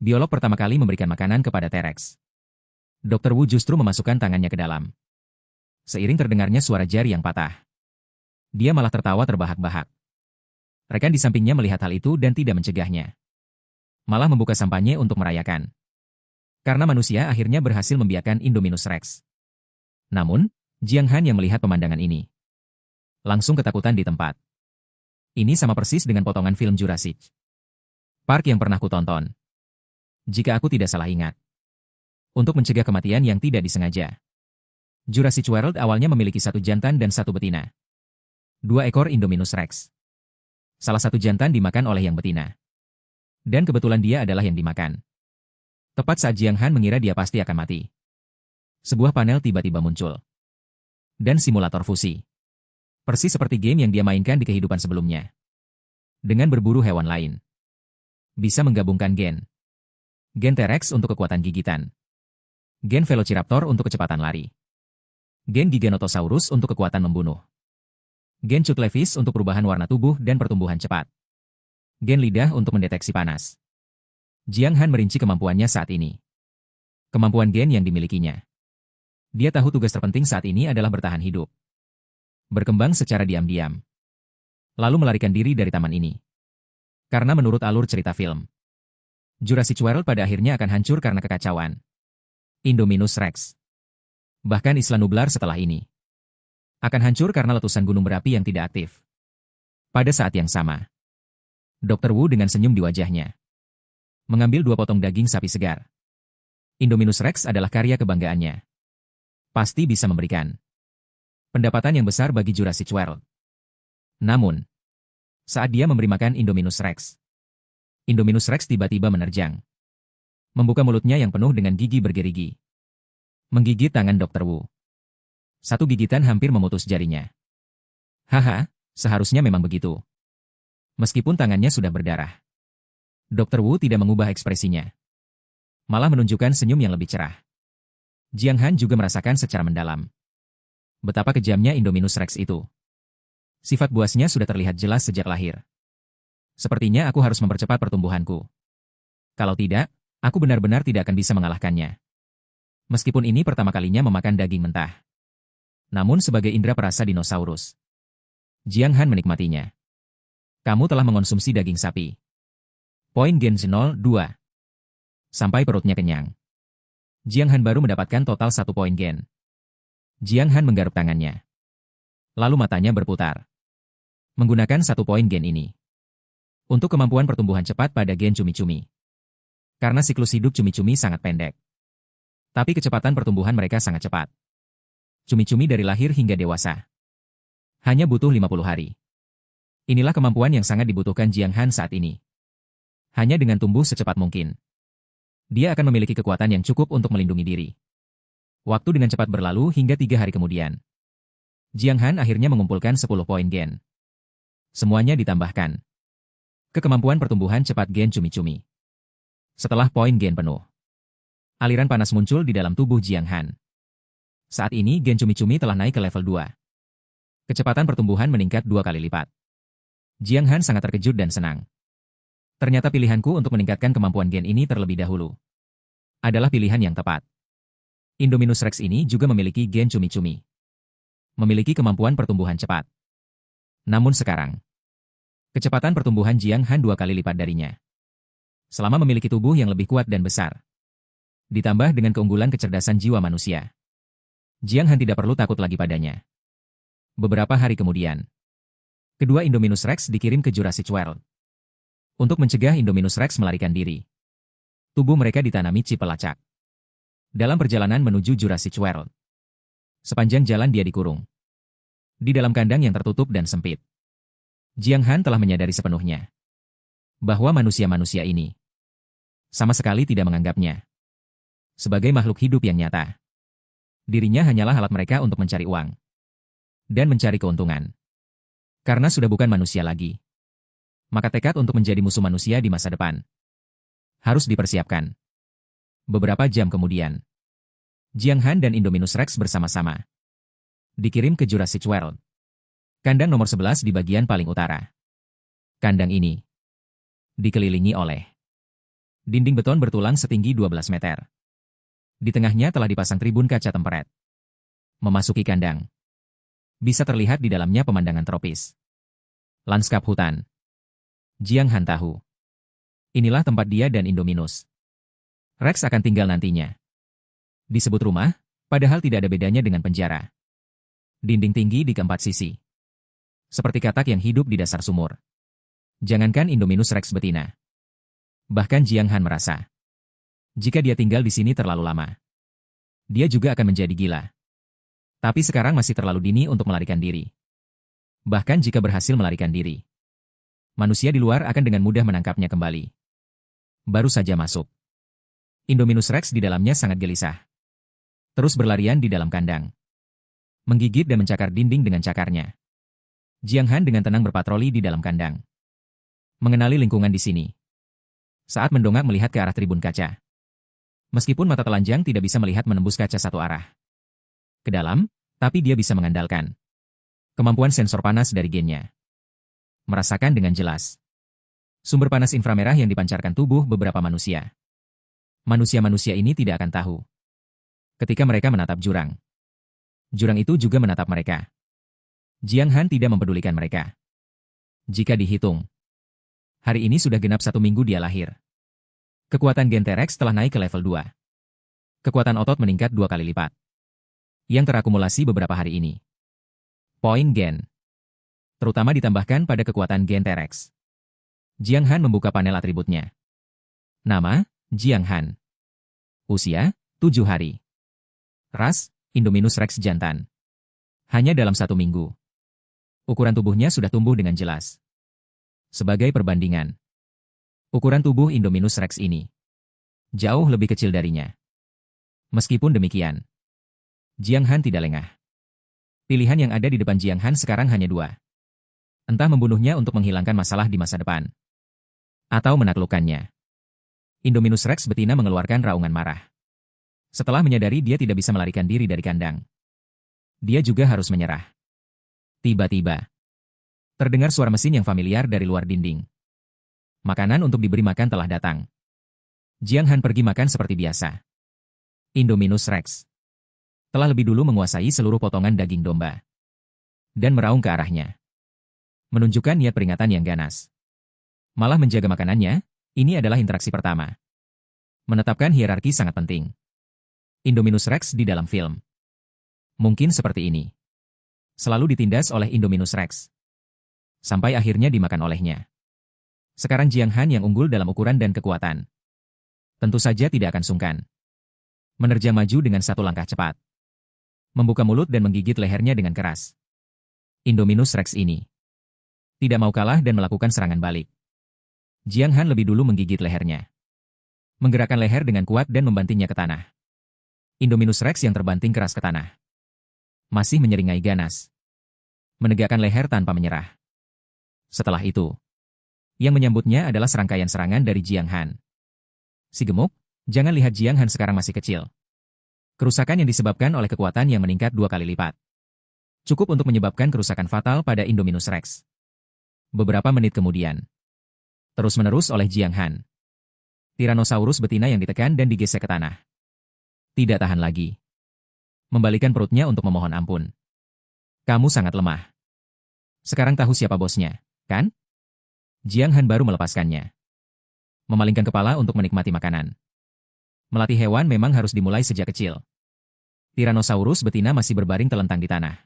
Biolog pertama kali memberikan makanan kepada T-Rex. Dr. Wu justru memasukkan tangannya ke dalam. Seiring terdengarnya suara jari yang patah. Dia malah tertawa terbahak-bahak. Rekan di sampingnya melihat hal itu dan tidak mencegahnya. Malah membuka sampannya untuk merayakan. Karena manusia akhirnya berhasil membiarkan Indominus Rex. Namun, Jiang Han yang melihat pemandangan ini langsung ketakutan di tempat. Ini sama persis dengan potongan film Jurassic Park yang pernah kutonton. Jika aku tidak salah ingat. Untuk mencegah kematian yang tidak disengaja. Jurassic World awalnya memiliki satu jantan dan satu betina. 2 ekor Indominus Rex. Salah satu jantan dimakan oleh yang betina. Dan kebetulan dia adalah yang dimakan. Tepat saat Jiang Han mengira dia pasti akan mati. Sebuah panel tiba-tiba muncul. Dan simulator fusi. Persis seperti game yang dia mainkan di kehidupan sebelumnya. Dengan berburu hewan lain. Bisa menggabungkan gen T-Rex untuk kekuatan gigitan. Gen Velociraptor untuk kecepatan lari. Gen Giganotosaurus untuk kekuatan membunuh. Gen Cutlevis untuk perubahan warna tubuh dan pertumbuhan cepat. Gen lidah untuk mendeteksi panas. Jiang Han merinci kemampuannya saat ini. Kemampuan gen yang dimilikinya. Dia tahu tugas terpenting saat ini adalah bertahan hidup. Berkembang secara diam-diam. Lalu melarikan diri dari taman ini. Karena menurut alur cerita film, Jurassic World pada akhirnya akan hancur karena kekacauan Indominus Rex. Bahkan Isla Nublar setelah ini akan hancur karena letusan gunung berapi yang tidak aktif. Pada saat yang sama, Dr. Wu dengan senyum di wajahnya mengambil 2 potong daging sapi segar. Indominus Rex adalah karya kebanggaannya. Pasti bisa memberikan pendapatan yang besar bagi Jurassic World. Namun, saat dia memberi makan Indominus Rex tiba-tiba menerjang. Membuka mulutnya yang penuh dengan gigi bergerigi. Menggigit tangan Dr. Wu. Satu gigitan hampir memutus jarinya. Haha, seharusnya memang begitu. Meskipun tangannya sudah berdarah. Dr. Wu tidak mengubah ekspresinya. Malah menunjukkan senyum yang lebih cerah. Jiang Han juga merasakan secara mendalam betapa kejamnya Indominus Rex itu. Sifat buasnya sudah terlihat jelas sejak lahir. Sepertinya aku harus mempercepat pertumbuhanku. Kalau tidak, aku benar-benar tidak akan bisa mengalahkannya. Meskipun ini pertama kalinya memakan daging mentah. Namun sebagai indera perasa dinosaurus, Jiang Han menikmatinya. Kamu telah mengonsumsi daging sapi. Poin gen 0, 2. Sampai perutnya kenyang. Jiang Han baru mendapatkan total 1 poin gen. Jiang Han menggaruk tangannya. Lalu matanya berputar. Menggunakan 1 poin gen ini. Untuk kemampuan pertumbuhan cepat pada gen cumi-cumi. Karena siklus hidup cumi-cumi sangat pendek. Tapi kecepatan pertumbuhan mereka sangat cepat. Cumi-cumi dari lahir hingga dewasa hanya butuh 50 hari. Inilah kemampuan yang sangat dibutuhkan Jiang Han saat ini. Hanya dengan tumbuh secepat mungkin, dia akan memiliki kekuatan yang cukup untuk melindungi diri. Waktu dengan cepat berlalu hingga 3 hari kemudian. Jiang Han akhirnya mengumpulkan 10 poin gen. Semuanya ditambahkan ke kemampuan pertumbuhan cepat gen cumi-cumi. Setelah poin gen penuh, aliran panas muncul di dalam tubuh Jiang Han. Saat ini gen cumi-cumi telah naik ke level 2. Kecepatan pertumbuhan meningkat 2 kali lipat. Jiang Han sangat terkejut dan senang. Ternyata pilihanku untuk meningkatkan kemampuan gen ini terlebih dahulu adalah pilihan yang tepat. Indominus Rex ini juga memiliki gen cumi-cumi. Memiliki kemampuan pertumbuhan cepat. Namun sekarang, kecepatan pertumbuhan Jiang Han 2 kali lipat darinya. Selama memiliki tubuh yang lebih kuat dan besar. Ditambah dengan keunggulan kecerdasan jiwa manusia. Jiang Han tidak perlu takut lagi padanya. Beberapa hari kemudian, kedua Indominus Rex dikirim ke Jurassic World. Untuk mencegah Indominus Rex melarikan diri. Tubuh mereka ditanami chip pelacak. Dalam perjalanan menuju Jurassic World. Sepanjang jalan dia dikurung. Di dalam kandang yang tertutup dan sempit. Jiang Han telah menyadari sepenuhnya bahwa manusia-manusia ini sama sekali tidak menganggapnya sebagai makhluk hidup yang nyata. Dirinya hanyalah alat mereka untuk mencari uang dan mencari keuntungan. Karena sudah bukan manusia lagi, maka tekad untuk menjadi musuh manusia di masa depan harus dipersiapkan. Beberapa jam kemudian, Jiang Han dan Indominus Rex bersama-sama dikirim ke Jurassic World. Kandang nomor 11 di bagian paling utara. Kandang ini dikelilingi oleh Dinding beton bertulang setinggi 12 meter. Di tengahnya telah dipasang tribun kaca temperet. Memasuki kandang. Bisa terlihat di dalamnya pemandangan tropis. Lanskap hutan. Jiang Han tahu. Inilah tempat dia dan Indominus Rex akan tinggal nantinya. Disebut rumah, padahal tidak ada bedanya dengan penjara. Dinding tinggi di keempat sisi. Seperti katak yang hidup di dasar sumur. Jangankan Indominus Rex betina. Bahkan Jiang Han merasa, jika dia tinggal di sini terlalu lama, dia juga akan menjadi gila. Tapi sekarang masih terlalu dini untuk melarikan diri. Bahkan jika berhasil melarikan diri, manusia di luar akan dengan mudah menangkapnya kembali. Baru saja masuk. Indominus Rex di dalamnya sangat gelisah. Terus berlarian di dalam kandang. Menggigit dan mencakar dinding dengan cakarnya. Jiang Han dengan tenang berpatroli di dalam kandang. Mengenali lingkungan di sini. Saat mendongak melihat ke arah tribun kaca. Meskipun mata telanjang tidak bisa melihat menembus kaca satu arah ke dalam, tapi dia bisa mengandalkan kemampuan sensor panas dari gennya. Merasakan dengan jelas sumber panas inframerah yang dipancarkan tubuh beberapa manusia. Manusia-manusia ini tidak akan tahu ketika mereka menatap jurang. Jurang itu juga menatap mereka. Jiang Han tidak mempedulikan mereka. Jika dihitung, hari ini sudah genap 1 minggu dia lahir. Kekuatan gen T-Rex telah naik ke level 2. Kekuatan otot meningkat 2 kali lipat. Yang terakumulasi beberapa hari ini. Poin gen. Terutama ditambahkan pada kekuatan gen T-Rex. Jiang Han membuka panel atributnya. Nama, Jiang Han. Usia, 7 hari. Ras, Indominus Rex jantan. Hanya dalam 1 minggu. Ukuran tubuhnya sudah tumbuh dengan jelas. Sebagai perbandingan, ukuran tubuh Indominus Rex ini jauh lebih kecil darinya. Meskipun demikian, Jiang Han tidak lengah. Pilihan yang ada di depan Jiang Han sekarang hanya 2. Entah membunuhnya untuk menghilangkan masalah di masa depan, atau menaklukkannya. Indominus Rex betina mengeluarkan raungan marah. Setelah menyadari dia tidak bisa melarikan diri dari kandang, dia juga harus menyerah. Tiba-tiba, terdengar suara mesin yang familiar dari luar dinding. Makanan untuk diberi makan telah datang. Jiang Han pergi makan seperti biasa. Indominus Rex telah lebih dulu menguasai seluruh potongan daging domba. Dan meraung ke arahnya. Menunjukkan niat peringatan yang ganas. Malah menjaga makanannya, ini adalah interaksi pertama. Menetapkan hierarki sangat penting. Indominus Rex di dalam film. Mungkin seperti ini. Selalu ditindas oleh Indominus Rex. Sampai akhirnya dimakan olehnya. Sekarang Jiang Han yang unggul dalam ukuran dan kekuatan. Tentu saja tidak akan sungkan. Menerjang maju dengan 1 langkah cepat. Membuka mulut dan menggigit lehernya dengan keras. Indominus Rex ini tidak mau kalah dan melakukan serangan balik. Jiang Han lebih dulu menggigit lehernya. Menggerakkan leher dengan kuat dan membantingnya ke tanah. Indominus Rex yang terbanting keras ke tanah. Masih menyeringai ganas. Menegakkan leher tanpa menyerah. Setelah itu, yang menyambutnya adalah serangkaian serangan dari Jiang Han. Si gemuk, jangan lihat Jiang Han sekarang masih kecil. Kerusakan yang disebabkan oleh kekuatan yang meningkat 2 kali lipat. Cukup untuk menyebabkan kerusakan fatal pada Indominus Rex. Beberapa menit kemudian, terus-menerus oleh Jiang Han. Tyrannosaurus betina yang ditekan dan digesek ke tanah. Tidak tahan lagi. Membalikan perutnya untuk memohon ampun. Kamu sangat lemah. Sekarang tahu siapa bosnya, kan? Jiang Han baru melepaskannya. Memalingkan kepala untuk menikmati makanan. Melatih hewan memang harus dimulai sejak kecil. Tyrannosaurus betina masih berbaring telentang di tanah.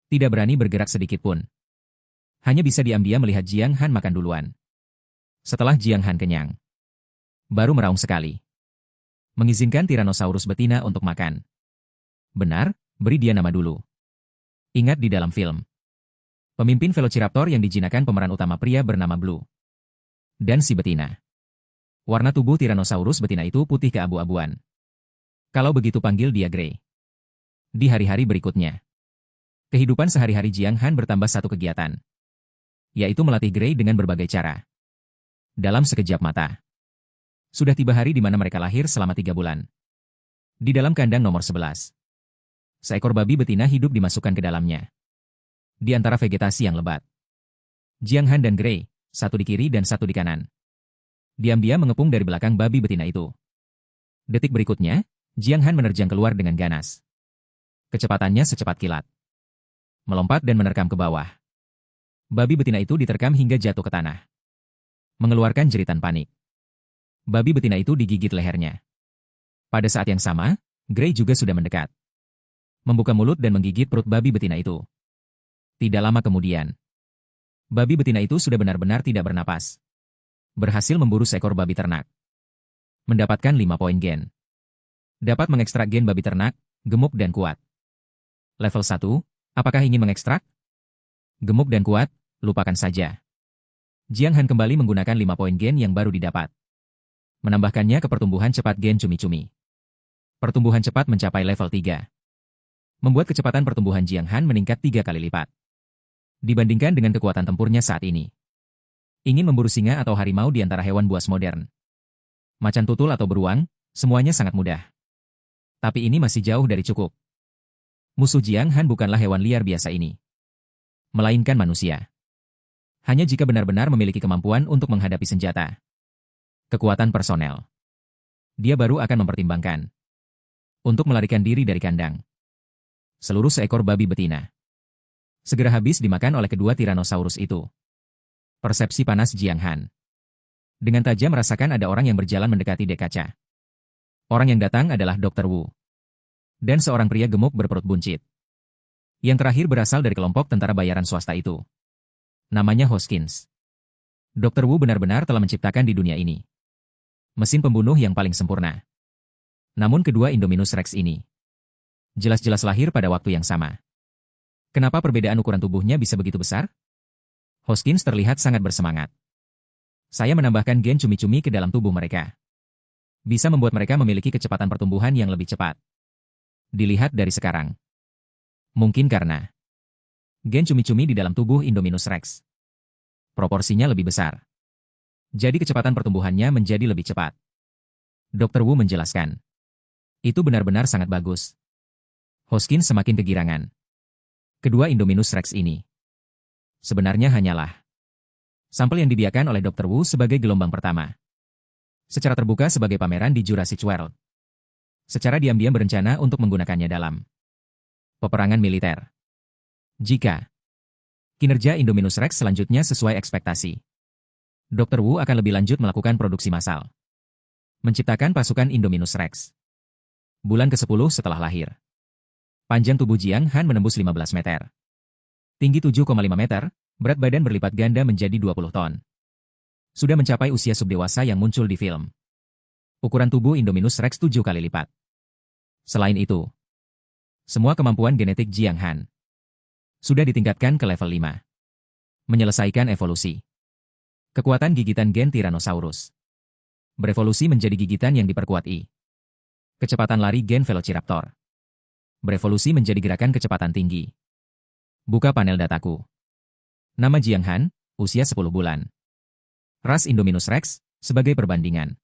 Tidak berani bergerak sedikit pun. Hanya bisa diam-diam melihat Jiang Han makan duluan. Setelah Jiang Han kenyang, baru meraung sekali. Mengizinkan Tyrannosaurus betina untuk makan. Benar, beri dia nama dulu. Ingat di dalam film. Pemimpin Velociraptor yang dijinakan pemeran utama pria bernama Blue. Dan si betina. Warna tubuh Tyrannosaurus betina itu putih keabu-abuan. Kalau begitu panggil dia Grey. Di hari-hari berikutnya, kehidupan sehari-hari Jiang Han bertambah 1 kegiatan. Yaitu melatih Grey dengan berbagai cara. Dalam sekejap mata. Sudah tiba hari di mana mereka lahir selama 3 bulan. Di dalam kandang nomor 11. Seekor babi betina hidup dimasukkan ke dalamnya. Di antara vegetasi yang lebat. Jiang Han dan Grey, 1 di kiri dan 1 di kanan. Diam-diam mengepung dari belakang babi betina itu. Detik berikutnya, Jiang Han menerjang keluar dengan ganas. Kecepatannya secepat kilat. Melompat dan menerkam ke bawah. Babi betina itu diterkam hingga jatuh ke tanah. Mengeluarkan jeritan panik. Babi betina itu digigit lehernya. Pada saat yang sama, Gray juga sudah mendekat. Membuka mulut dan menggigit perut babi betina itu. Tidak lama kemudian, babi betina itu sudah benar-benar tidak bernapas. Berhasil memburu seekor babi ternak. Mendapatkan 5 poin gen. Dapat mengekstrak gen babi ternak, gemuk dan kuat. Level 1, apakah ingin mengekstrak? Gemuk dan kuat, lupakan saja. Jiang Han kembali menggunakan 5 poin gen yang baru didapat. Menambahkannya ke pertumbuhan cepat gen cumi-cumi. Pertumbuhan cepat mencapai level 3. Membuat kecepatan pertumbuhan Jiang Han meningkat 3 kali lipat. Dibandingkan dengan kekuatan tempurnya saat ini. Ingin memburu singa atau harimau di antara hewan buas modern. Macan tutul atau beruang, semuanya sangat mudah. Tapi ini masih jauh dari cukup. Musuh Jiang Han bukanlah hewan liar biasa ini. Melainkan manusia. Hanya jika benar-benar memiliki kemampuan untuk menghadapi senjata. Kekuatan personel. Dia baru akan mempertimbangkan. Untuk melarikan diri dari kandang. Seluruh seekor babi betina. Segera habis dimakan oleh kedua Tyrannosaurus itu. Persepsi panas Jiang Han. Dengan tajam merasakan ada orang yang berjalan mendekati dek kaca. Orang yang datang adalah Dr. Wu. Dan seorang pria gemuk berperut buncit. Yang terakhir berasal dari kelompok tentara bayaran swasta itu. Namanya Hoskins. Dr. Wu benar-benar telah menciptakan di dunia ini mesin pembunuh yang paling sempurna. Namun kedua Indominus Rex ini jelas-jelas lahir pada waktu yang sama. Kenapa perbedaan ukuran tubuhnya bisa begitu besar? Hoskins terlihat sangat bersemangat. Saya menambahkan gen cumi-cumi ke dalam tubuh mereka. Bisa membuat mereka memiliki kecepatan pertumbuhan yang lebih cepat. Dilihat dari sekarang. Mungkin karena gen cumi-cumi di dalam tubuh Indominus Rex proporsinya lebih besar. Jadi kecepatan pertumbuhannya menjadi lebih cepat. Dr. Wu menjelaskan. Itu benar-benar sangat bagus. Hoskins semakin kegirangan. Kedua Indominus Rex ini sebenarnya hanyalah sampel yang dibiarkan oleh Dr. Wu sebagai gelombang pertama. Secara terbuka sebagai pameran di Jurassic World. Secara diam-diam berencana untuk menggunakannya dalam peperangan militer. Jika kinerja Indominus Rex selanjutnya sesuai ekspektasi, Dr. Wu akan lebih lanjut melakukan produksi massal. Menciptakan pasukan Indominus Rex. Bulan ke-10 setelah lahir. Panjang tubuh Jiang Han menembus 15 meter. Tinggi 7,5 meter, berat badan berlipat ganda menjadi 20 ton. Sudah mencapai usia subdewasa yang muncul di film. Ukuran tubuh Indominus Rex 7 kali lipat. Selain itu, semua kemampuan genetik Jiang Han sudah ditingkatkan ke level 5. Menyelesaikan evolusi. Kekuatan gigitan gen Tyrannosaurus berevolusi menjadi gigitan yang diperkuat I. Kecepatan lari gen Velociraptor berevolusi menjadi gerakan kecepatan tinggi. Buka panel dataku. Nama Jiang Han, usia 10 bulan. Ras Indominus Rex, sebagai perbandingan.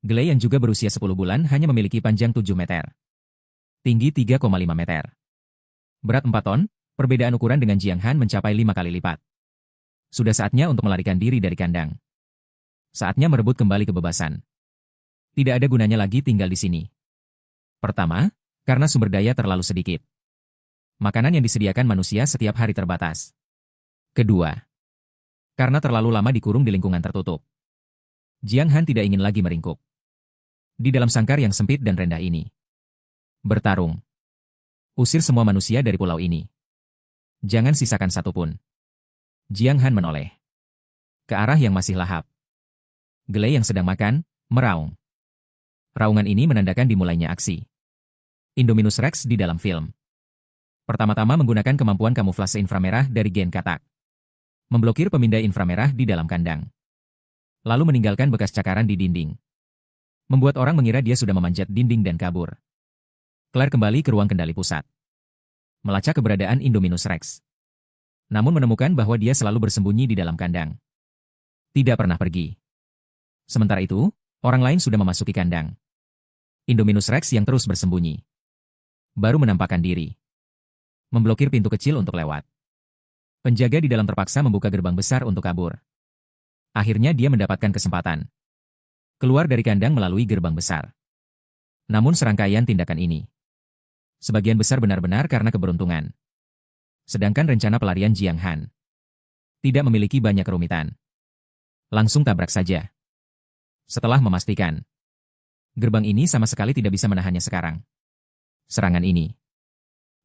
Gley yang juga berusia 10 bulan hanya memiliki panjang 7 meter. Tinggi 3,5 meter. Berat 4 ton, perbedaan ukuran dengan Jiang Han mencapai 5 kali lipat. Sudah saatnya untuk melarikan diri dari kandang. Saatnya merebut kembali kebebasan. Tidak ada gunanya lagi tinggal di sini. Pertama, karena sumber daya terlalu sedikit. Makanan yang disediakan manusia setiap hari terbatas. Kedua, karena terlalu lama dikurung di lingkungan tertutup. Jiang Han tidak ingin lagi meringkuk di dalam sangkar yang sempit dan rendah ini. Bertarung. Usir semua manusia dari pulau ini. Jangan sisakan satupun. Jiang Han menoleh ke arah yang masih lahap. Gley yang sedang makan, meraung. Raungan ini menandakan dimulainya aksi Indominus Rex di dalam film. Pertama-tama menggunakan kemampuan kamuflase inframerah dari gen katak. Memblokir pemindai inframerah di dalam kandang. Lalu meninggalkan bekas cakaran di dinding. Membuat orang mengira dia sudah memanjat dinding dan kabur. Claire kembali ke ruang kendali pusat. Melacak keberadaan Indominus Rex. Namun menemukan bahwa dia selalu bersembunyi di dalam kandang. Tidak pernah pergi. Sementara itu, orang lain sudah memasuki kandang. Indominus Rex yang terus bersembunyi baru menampakkan diri. Memblokir pintu kecil untuk lewat. Penjaga di dalam terpaksa membuka gerbang besar untuk kabur. Akhirnya dia mendapatkan kesempatan keluar dari kandang melalui gerbang besar. Namun serangkaian tindakan ini, sebagian besar benar-benar karena keberuntungan. Sedangkan rencana pelarian Jiang Han tidak memiliki banyak kerumitan. Langsung tabrak saja. Setelah memastikan, gerbang ini sama sekali tidak bisa menahannya sekarang. Serangan ini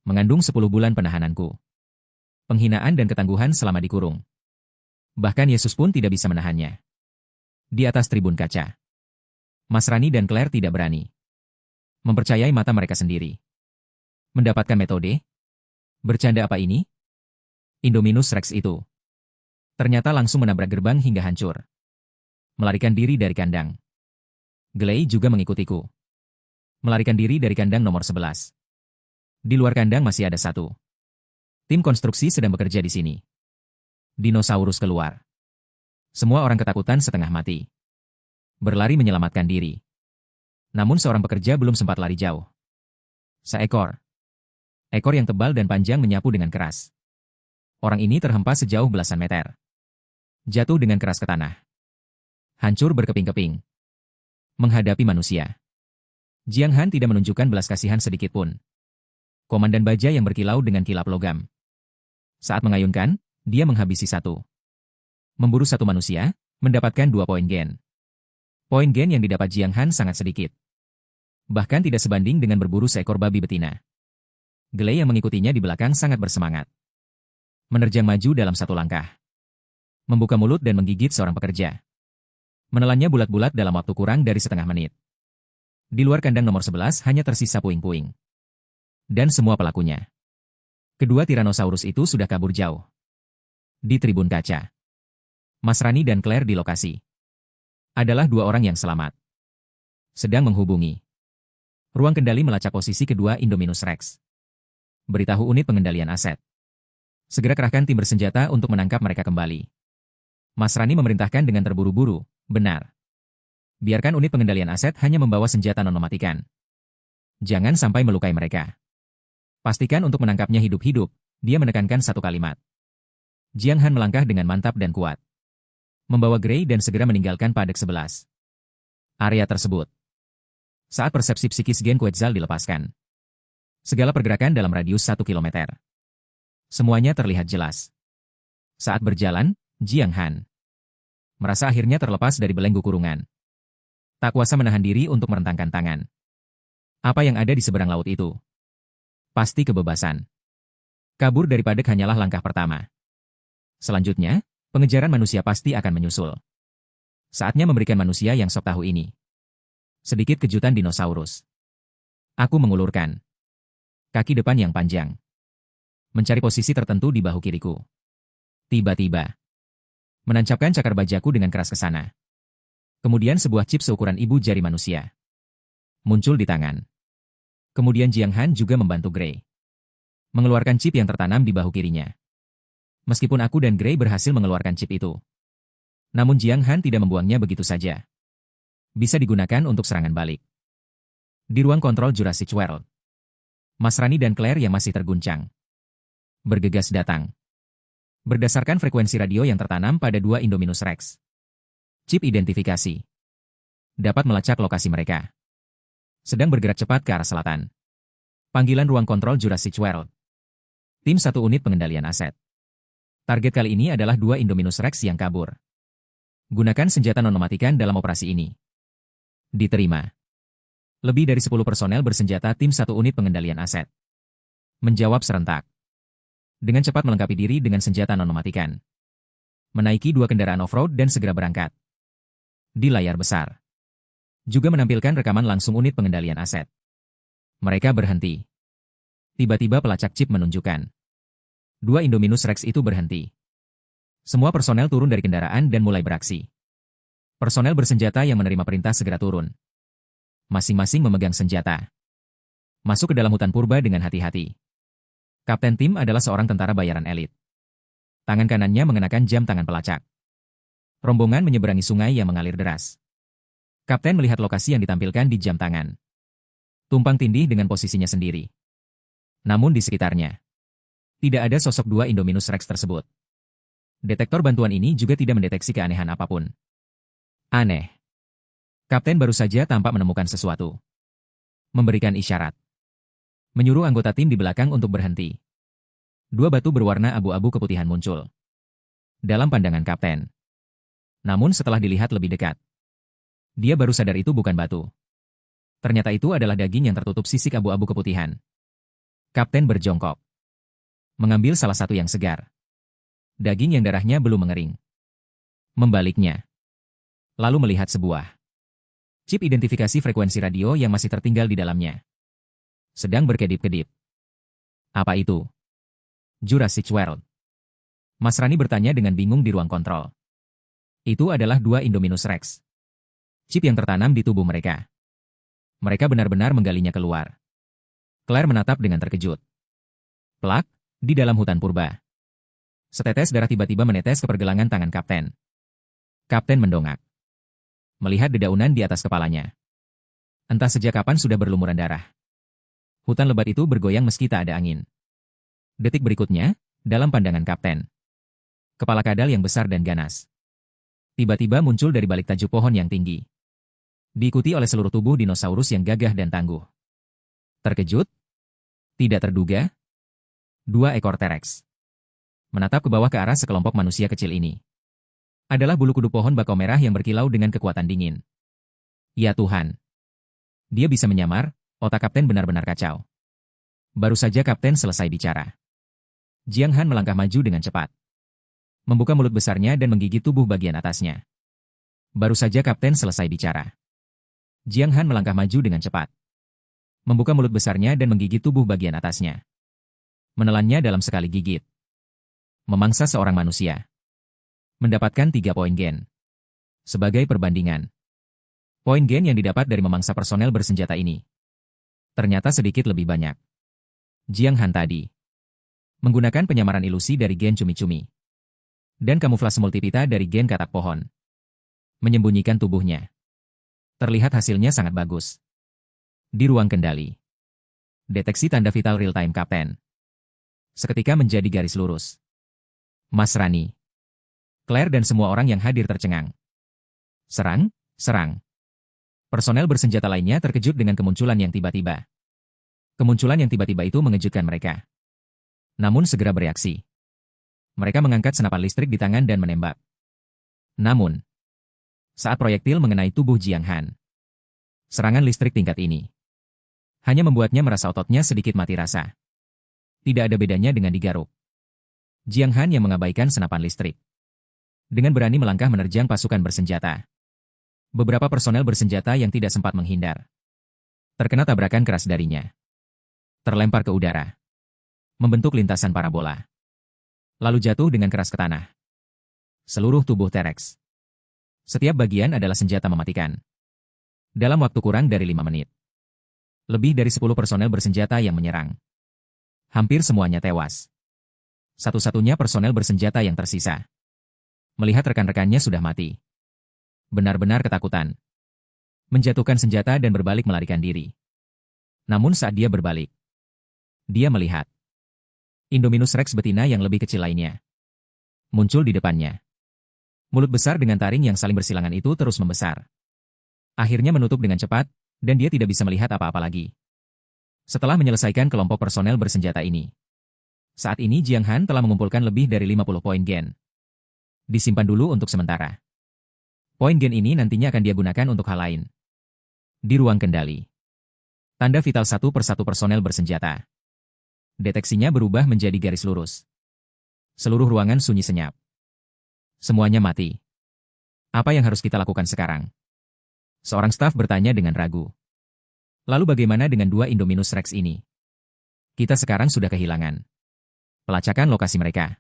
mengandung 10 bulan penahananku. Penghinaan dan ketangguhan selama dikurung. Bahkan Yesus pun tidak bisa menahannya. Di atas tribun kaca, Mas Rani dan Claire tidak berani mempercayai mata mereka sendiri. Mendapatkan metode? Bercanda apa ini? Indominus Rex itu ternyata langsung menabrak gerbang hingga hancur. Melarikan diri dari kandang. Gley juga mengikutiku. Melarikan diri dari kandang nomor 11. Di luar kandang masih ada satu. Tim konstruksi sedang bekerja di sini. Dinosaurus keluar. Semua orang ketakutan setengah mati. Berlari menyelamatkan diri. Namun seorang pekerja belum sempat lari jauh. Seekor. Ekor yang tebal dan panjang menyapu dengan keras. Orang ini terhempas sejauh belasan meter. Jatuh dengan keras ke tanah. Hancur berkeping-keping. Menghadapi manusia, Jiang Han tidak menunjukkan belas kasihan sedikit pun. Komandan baja yang berkilau dengan kilap logam. Saat mengayunkan, dia menghabisi satu. Memburu satu manusia, mendapatkan 2 poin gen. Poin gen yang didapat Jiang Han sangat sedikit. Bahkan tidak sebanding dengan berburu seekor babi betina. Gley yang mengikutinya di belakang sangat bersemangat. Menerjang maju dalam satu langkah. Membuka mulut dan menggigit seorang pekerja. Menelannya bulat-bulat dalam waktu kurang dari setengah menit. Di luar kandang nomor 11 hanya tersisa puing-puing. Dan semua pelakunya. Kedua Tyrannosaurus itu sudah kabur jauh. Di tribun kaca, Mas Rani dan Claire di lokasi. Adalah 2 orang yang selamat. Sedang menghubungi ruang kendali melacak posisi kedua Indominus Rex. Beritahu unit pengendalian aset. Segera kerahkan tim bersenjata untuk menangkap mereka kembali. Mas Rani memerintahkan dengan terburu-buru. Benar. Biarkan unit pengendalian aset hanya membawa senjata non mematikan. Jangan sampai melukai mereka. Pastikan untuk menangkapnya hidup-hidup, dia menekankan satu kalimat. Jiang Han melangkah dengan mantap dan kuat. Membawa Grey dan segera meninggalkan padek 11. Area tersebut. Saat persepsi psikis Gen Quetzal dilepaskan. Segala pergerakan dalam radius 1 km. Semuanya terlihat jelas. Saat berjalan, Jiang Han merasa akhirnya terlepas dari belenggu kurungan. Tak kuasa menahan diri untuk merentangkan tangan. Apa yang ada di seberang laut itu? Pasti kebebasan. Kabur dari padek hanyalah langkah pertama. Selanjutnya, pengejaran manusia pasti akan menyusul. Saatnya memberikan manusia yang sok tahu ini sedikit kejutan dinosaurus. Aku mengulurkan kaki depan yang panjang. Mencari posisi tertentu di bahu kiriku. Tiba-tiba, menancapkan cakar bajaku dengan keras ke sana. Kemudian sebuah chip seukuran ibu jari manusia muncul di tangan. Kemudian Jiang Han juga membantu Grey mengeluarkan chip yang tertanam di bahu kirinya. Meskipun aku dan Grey berhasil mengeluarkan chip itu, namun Jiang Han tidak membuangnya begitu saja. Bisa digunakan untuk serangan balik. Di ruang kontrol Jurassic World, Mas Rani dan Claire yang masih terguncang bergegas datang. Berdasarkan frekuensi radio yang tertanam pada 2 Indominus Rex, chip identifikasi dapat melacak lokasi mereka. Sedang bergerak cepat ke arah selatan. Panggilan ruang kontrol Jurassic World. Tim 1 unit pengendalian aset. Target kali ini adalah 2 Indominus Rex yang kabur. Gunakan senjata non mematikan dalam operasi ini. Diterima. Lebih dari 10 personel bersenjata tim 1 unit pengendalian aset menjawab serentak. Dengan cepat melengkapi diri dengan senjata non mematikan. Menaiki 2 kendaraan off-road dan segera berangkat. Di layar besar juga menampilkan rekaman langsung unit pengendalian aset. Mereka berhenti. Tiba-tiba pelacak chip menunjukkan 2 Indominus Rex itu berhenti. Semua personel turun dari kendaraan dan mulai beraksi. Personel bersenjata yang menerima perintah segera turun. Masing-masing memegang senjata. Masuk ke dalam hutan purba dengan hati-hati. Kapten tim adalah seorang tentara bayaran elit. Tangan kanannya mengenakan jam tangan pelacak. Rombongan menyeberangi sungai yang mengalir deras. Kapten melihat lokasi yang ditampilkan di jam tangan. Tumpang tindih dengan posisinya sendiri. Namun di sekitarnya, tidak ada sosok 2 Indominus Rex tersebut. Detektor bantuan ini juga tidak mendeteksi keanehan apapun. Aneh. Kapten baru saja tampak menemukan sesuatu. Memberikan isyarat. Menyuruh anggota tim di belakang untuk berhenti. Dua batu berwarna abu-abu keputihan muncul dalam pandangan kapten. Namun setelah dilihat lebih dekat, dia baru sadar itu bukan batu. Ternyata itu adalah daging yang tertutup sisik abu-abu keputihan. Kapten berjongkok. Mengambil salah satu yang segar. Daging yang darahnya belum mengering. Membaliknya. Lalu melihat sebuah chip identifikasi frekuensi radio yang masih tertinggal di dalamnya. Sedang berkedip-kedip. Apa itu? Jurassic World. Mas Rani bertanya dengan bingung di ruang kontrol. Itu adalah dua Indominus Rex. Chip yang tertanam di tubuh mereka. Mereka benar-benar menggalinya keluar. Claire menatap dengan terkejut. Plak, di dalam hutan purba. Setetes darah tiba-tiba menetes ke pergelangan tangan kapten. Kapten mendongak. Melihat dedaunan di atas kepalanya. Entah sejak kapan sudah berlumuran darah. Hutan lebat itu bergoyang meski tak ada angin. Detik berikutnya, dalam pandangan kapten. Kepala kadal yang besar dan ganas. Tiba-tiba muncul dari balik tajuk pohon yang tinggi. Diikuti oleh seluruh tubuh dinosaurus yang gagah dan tangguh. Terkejut? Tidak terduga? Dua ekor T-Rex. Menatap ke bawah ke arah sekelompok manusia kecil ini. Adalah bulu kuduk pohon bakau merah yang berkilau dengan kekuatan dingin. Ya Tuhan. Dia bisa menyamar, otak kapten benar-benar kacau. Baru saja kapten selesai bicara. Jiang Han melangkah maju dengan cepat. Membuka mulut besarnya dan menggigit tubuh bagian atasnya. Baru saja kapten selesai bicara. Jiang Han melangkah maju dengan cepat. Membuka mulut besarnya dan menggigit tubuh bagian atasnya. Menelannya dalam sekali gigit. Memangsa seorang manusia. Mendapatkan 3 poin gen. Sebagai perbandingan. Poin gen yang didapat dari memangsa personel bersenjata ini. Ternyata sedikit lebih banyak. Jiang Han tadi. Menggunakan penyamaran ilusi dari gen cumi-cumi. Dan kamuflase multipita dari gen katak pohon. Menyembunyikan tubuhnya. Terlihat hasilnya sangat bagus. Di ruang kendali. Deteksi tanda vital real-time kapten. Seketika menjadi garis lurus. Mas Rani. Claire dan semua orang yang hadir tercengang. Serang, serang. Personel bersenjata lainnya terkejut dengan kemunculan yang tiba-tiba. Kemunculan yang tiba-tiba itu mengejutkan mereka. Namun segera bereaksi. Mereka mengangkat senapan listrik di tangan dan menembak. Namun, saat proyektil mengenai tubuh Jiang Han, serangan listrik tingkat ini hanya membuatnya merasa ototnya sedikit mati rasa. Tidak ada bedanya dengan digaruk. Jiang Han yang mengabaikan senapan listrik. Dengan berani melangkah menerjang pasukan bersenjata. Beberapa personel bersenjata yang tidak sempat menghindar. Terkena tabrakan keras darinya. Terlempar ke udara. Membentuk lintasan parabola. Lalu jatuh dengan keras ke tanah. Seluruh tubuh T-Rex. Setiap bagian adalah senjata mematikan. Dalam waktu kurang dari 5 menit. Lebih dari 10 personel bersenjata yang menyerang. Hampir semuanya tewas. Satu-satunya personel bersenjata yang tersisa. Melihat rekan-rekannya sudah mati. Benar-benar ketakutan. Menjatuhkan senjata dan berbalik melarikan diri. Namun saat dia berbalik, dia melihat Indominus Rex betina yang lebih kecil lainnya. Muncul di depannya. Mulut besar dengan taring yang saling bersilangan itu terus membesar. Akhirnya menutup dengan cepat, dan dia tidak bisa melihat apa-apa lagi. Setelah menyelesaikan kelompok personel bersenjata ini. Saat ini Jiang Han telah mengumpulkan lebih dari 50 poin gen. Disimpan dulu untuk sementara. Poin gen ini nantinya akan dia gunakan untuk hal lain. Di ruang kendali. Tanda vital satu persatu personel bersenjata. Deteksinya berubah menjadi garis lurus. Seluruh ruangan sunyi senyap. Semuanya mati. Apa yang harus kita lakukan sekarang? Seorang staf bertanya dengan ragu. Lalu bagaimana dengan dua Indominus Rex ini? Kita sekarang sudah kehilangan pelacakan lokasi mereka.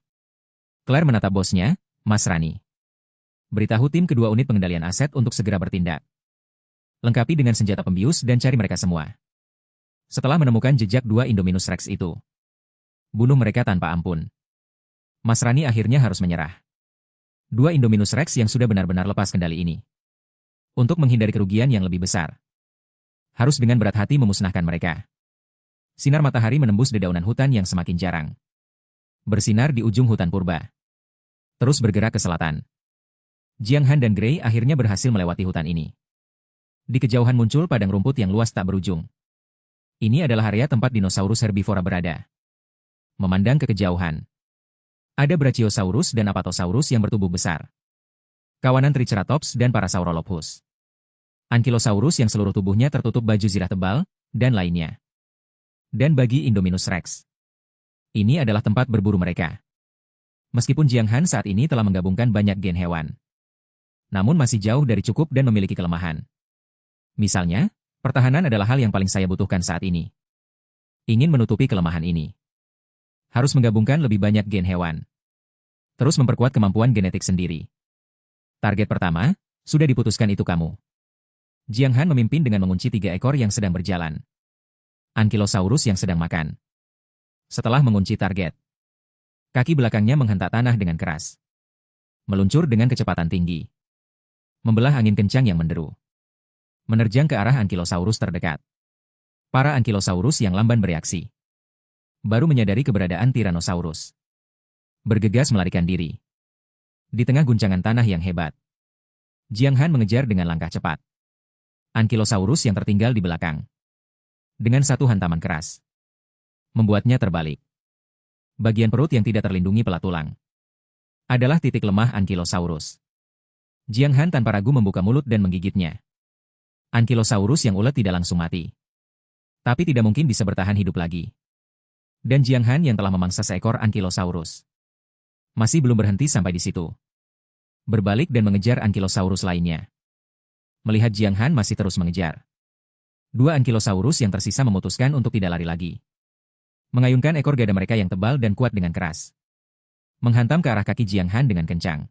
Claire menatap bosnya, Mas Rani. Beritahu tim kedua unit pengendalian aset untuk segera bertindak. Lengkapi dengan senjata pembius dan cari mereka semua. Setelah menemukan jejak dua Indominus Rex itu, bunuh mereka tanpa ampun. Mas Rani akhirnya harus menyerah. Dua Indominus Rex yang sudah benar-benar lepas kendali ini. Untuk menghindari kerugian yang lebih besar. Harus dengan berat hati memusnahkan mereka. Sinar matahari menembus dedaunan hutan yang semakin jarang. Bersinar di ujung hutan purba. Terus bergerak ke selatan. Jiang Han dan Gray akhirnya berhasil melewati hutan ini. Di kejauhan muncul padang rumput yang luas tak berujung. Ini adalah area tempat dinosaurus herbivora berada. Memandang ke kejauhan, ada Brachiosaurus dan Apatosaurus yang bertubuh besar. Kawanan Triceratops dan Parasaurolophus. Ankylosaurus yang seluruh tubuhnya tertutup baju zirah tebal, dan lainnya. Dan bagi Indominus Rex, ini adalah tempat berburu mereka. Meskipun Jiang Han saat ini telah menggabungkan banyak gen hewan, namun masih jauh dari cukup dan memiliki kelemahan. Misalnya, pertahanan adalah hal yang paling saya butuhkan saat ini. Ingin menutupi kelemahan ini, harus menggabungkan lebih banyak gen hewan. Terus memperkuat kemampuan genetik sendiri. Target pertama, sudah diputuskan itu kamu. Jiang Han memimpin dengan mengunci 3 ekor yang sedang berjalan. Ankylosaurus yang sedang makan. Setelah mengunci target, kaki belakangnya menghentak tanah dengan keras. Meluncur dengan kecepatan tinggi. Membelah angin kencang yang menderu. Menerjang ke arah Ankylosaurus terdekat. Para Ankylosaurus yang lamban bereaksi. Baru menyadari keberadaan Tyrannosaurus. Bergegas melarikan diri. Di tengah guncangan tanah yang hebat, Jiang Han mengejar dengan langkah cepat. Ankylosaurus yang tertinggal di belakang. Dengan satu hantaman keras, membuatnya terbalik. Bagian perut yang tidak terlindungi pelat tulang adalah titik lemah Ankylosaurus. Jiang Han tanpa ragu membuka mulut dan menggigitnya. Ankylosaurus yang ulet tidak langsung mati, tapi tidak mungkin bisa bertahan hidup lagi. Dan Jiang Han yang telah memangsa seekor Ankylosaurus masih belum berhenti sampai di situ. Berbalik dan mengejar Ankylosaurus lainnya. Melihat Jiang Han masih terus mengejar, 2 Ankylosaurus yang tersisa memutuskan untuk tidak lari lagi. Mengayunkan ekor gada mereka yang tebal dan kuat dengan keras. Menghantam ke arah kaki Jiang Han dengan kencang.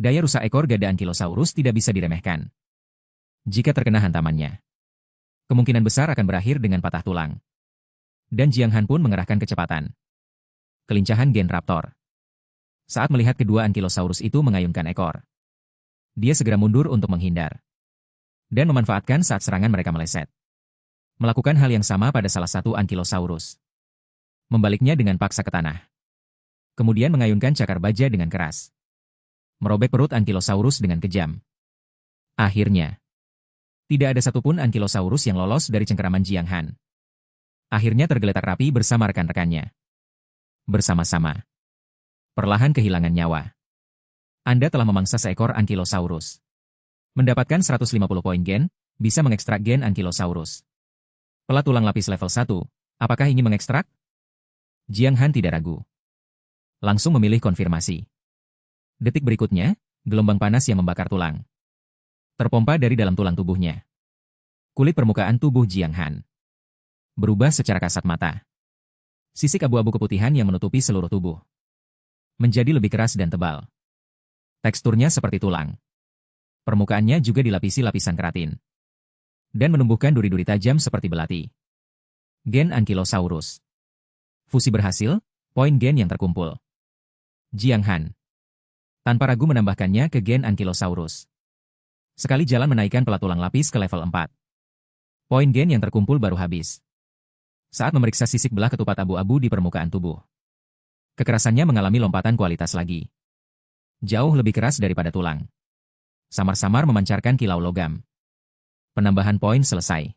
Daya rusak ekor gada Ankylosaurus tidak bisa diremehkan. Jika terkena hantamannya, kemungkinan besar akan berakhir dengan patah tulang. Dan Jiang Han pun mengerahkan kecepatan. Kelincahan gen Raptor. Saat melihat kedua Ankylosaurus itu mengayunkan ekor, dia segera mundur untuk menghindar. Dan memanfaatkan saat serangan mereka meleset. Melakukan hal yang sama pada salah satu Ankylosaurus. Membaliknya dengan paksa ke tanah. Kemudian mengayunkan cakar baja dengan keras. Merobek perut Ankylosaurus dengan kejam. Akhirnya, tidak ada satupun Ankylosaurus yang lolos dari cengkeraman Jiang Han. Akhirnya tergeletak rapi bersama rekan-rekannya. Bersama-sama. Perlahan kehilangan nyawa. Anda telah memangsa seekor Ankylosaurus. Mendapatkan 150 poin gen, bisa mengekstrak gen Ankylosaurus. Pelat tulang lapis level 1, apakah ingin mengekstrak? Jiang Han tidak ragu. Langsung memilih konfirmasi. Detik berikutnya, gelombang panas yang membakar tulang terpompa dari dalam tulang tubuhnya. Kulit permukaan tubuh Jiang Han berubah secara kasat mata. Sisik abu-abu keputihan yang menutupi seluruh tubuh menjadi lebih keras dan tebal. Teksturnya seperti tulang. Permukaannya juga dilapisi lapisan keratin. Dan menumbuhkan duri-duri tajam seperti belati. Gen Ankylosaurus. Fusi berhasil, poin gen yang terkumpul. Jiang Han tanpa ragu menambahkannya ke gen Ankylosaurus. Sekali jalan menaikkan pelat tulang lapis ke level 4. Poin gen yang terkumpul baru habis. Saat memeriksa sisik belah ketupat abu-abu di permukaan tubuh, kekerasannya mengalami lompatan kualitas lagi. Jauh lebih keras daripada tulang. Samar-samar memancarkan kilau logam. Penambahan poin selesai.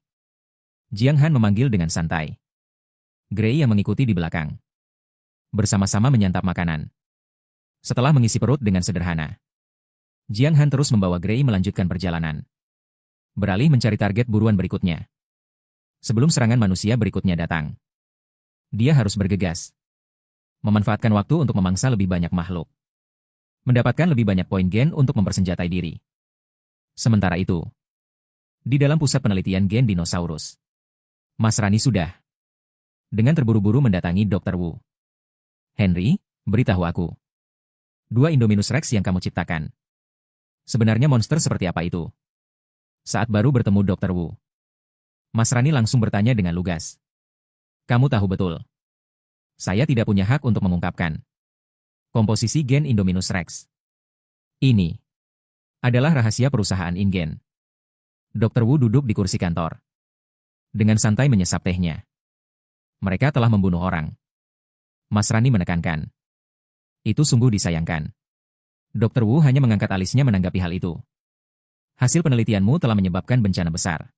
Jiang Han memanggil dengan santai. Gray yang mengikuti di belakang. Bersama-sama menyantap makanan. Setelah mengisi perut dengan sederhana, Jiang Han terus membawa Gray melanjutkan perjalanan. Beralih mencari target buruan berikutnya. Sebelum serangan manusia berikutnya datang, dia harus bergegas. Memanfaatkan waktu untuk memangsa lebih banyak makhluk. Mendapatkan lebih banyak poin gen untuk mempersenjatai diri. Sementara itu, di dalam pusat penelitian gen dinosaurus, Mas Rani sudah dengan terburu-buru mendatangi Dr. Wu. Henry, beritahu aku. 2 Indominus Rex yang kamu ciptakan. Sebenarnya monster seperti apa itu? Saat baru bertemu Dr. Wu, Mas Rani langsung bertanya dengan lugas. Kamu tahu betul. Saya tidak punya hak untuk mengungkapkan komposisi gen Indominus Rex. Ini adalah rahasia perusahaan InGen. Dr. Wu duduk di kursi kantor. Dengan santai menyesap tehnya. Mereka telah membunuh orang. Mas Rani menekankan. Itu sungguh disayangkan. Dr. Wu hanya mengangkat alisnya menanggapi hal itu. Hasil penelitianmu telah menyebabkan bencana besar.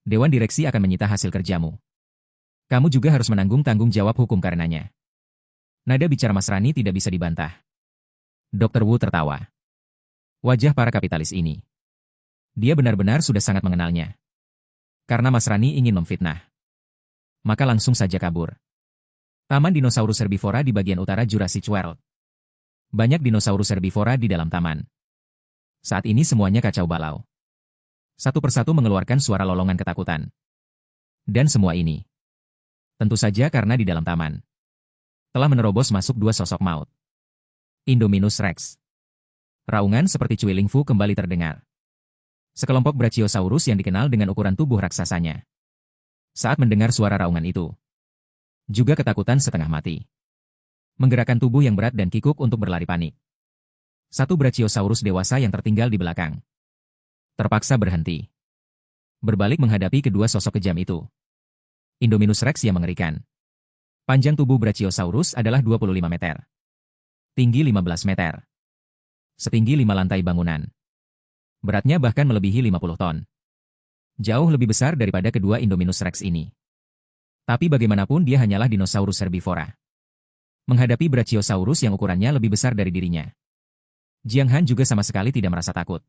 Dewan Direksi akan menyita hasil kerjamu. Kamu juga harus menanggung tanggung jawab hukum karenanya. Nada bicara Mas Rani tidak bisa dibantah. Dr. Wu tertawa. Wajah para kapitalis ini. Dia benar-benar sudah sangat mengenalnya. Karena Mas Rani ingin memfitnah, maka langsung saja kabur. Taman dinosaurus herbivora di bagian utara Jurassic World. Banyak dinosaurus herbivora di dalam taman. Saat ini semuanya kacau balau. Satu persatu mengeluarkan suara lolongan ketakutan. Dan semua ini, tentu saja karena di dalam taman telah menerobos masuk dua sosok maut. Indominus Rex. Raungan seperti Cuiling Fu kembali terdengar. Sekelompok Brachiosaurus yang dikenal dengan ukuran tubuh raksasanya. Saat mendengar suara raungan itu, juga ketakutan setengah mati. Menggerakkan tubuh yang berat dan kikuk untuk berlari panik. Satu Brachiosaurus dewasa yang tertinggal di belakang terpaksa berhenti. Berbalik menghadapi kedua sosok kejam itu. Indominus Rex yang mengerikan. Panjang tubuh Brachiosaurus adalah 25 meter. Tinggi 15 meter. Setinggi 5 lantai bangunan. Beratnya bahkan melebihi 50 ton. Jauh lebih besar daripada kedua Indominus Rex ini. Tapi bagaimanapun dia hanyalah dinosaurus herbivora. Menghadapi Brachiosaurus yang ukurannya lebih besar dari dirinya, Jiang Han juga sama sekali tidak merasa takut.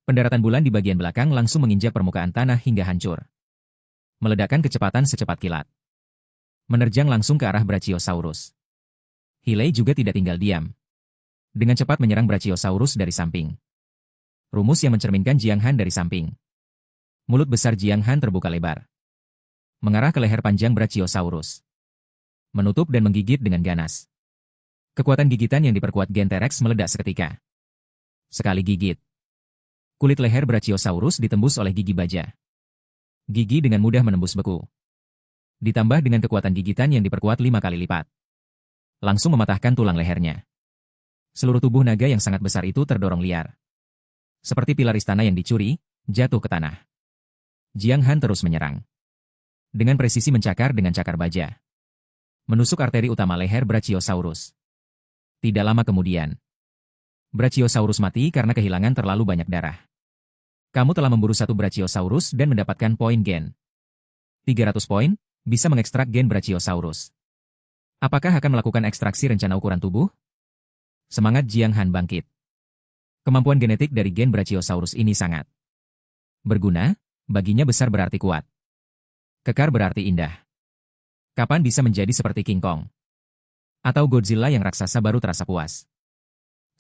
Pendaratan bulan di bagian belakang langsung menginjak permukaan tanah hingga hancur. Meledakkan kecepatan secepat kilat. Menerjang langsung ke arah Brachiosaurus. Hilei juga tidak tinggal diam. Dengan cepat menyerang Brachiosaurus dari samping. Rumus yang mencerminkan Jiang Han dari samping. Mulut besar Jiang Han terbuka lebar, mengarah ke leher panjang Brachiosaurus. Menutup dan menggigit dengan ganas. Kekuatan gigitan yang diperkuat gen T-Rex meledak seketika. Sekali gigit, kulit leher Brachiosaurus ditembus oleh gigi baja. Gigi dengan mudah menembus beku. Ditambah dengan kekuatan gigitan yang diperkuat 5 kali lipat. Langsung mematahkan tulang lehernya. Seluruh tubuh naga yang sangat besar itu terdorong liar. Seperti pilar istana yang dicuri, jatuh ke tanah. Jiang Han terus menyerang. Dengan presisi mencakar dengan cakar baja. Menusuk arteri utama leher Brachiosaurus. Tidak lama kemudian, Brachiosaurus mati karena kehilangan terlalu banyak darah. Kamu telah memburu satu Brachiosaurus dan mendapatkan poin gen. 300 poin, bisa mengekstrak gen Brachiosaurus. Apakah akan melakukan ekstraksi rencana ukuran tubuh? Semangat Jiang Han bangkit. Kemampuan genetik dari gen Brachiosaurus ini sangat berguna, baginya besar berarti kuat. Kekar berarti indah. Kapan bisa menjadi seperti King Kong? Atau Godzilla yang raksasa baru terasa puas.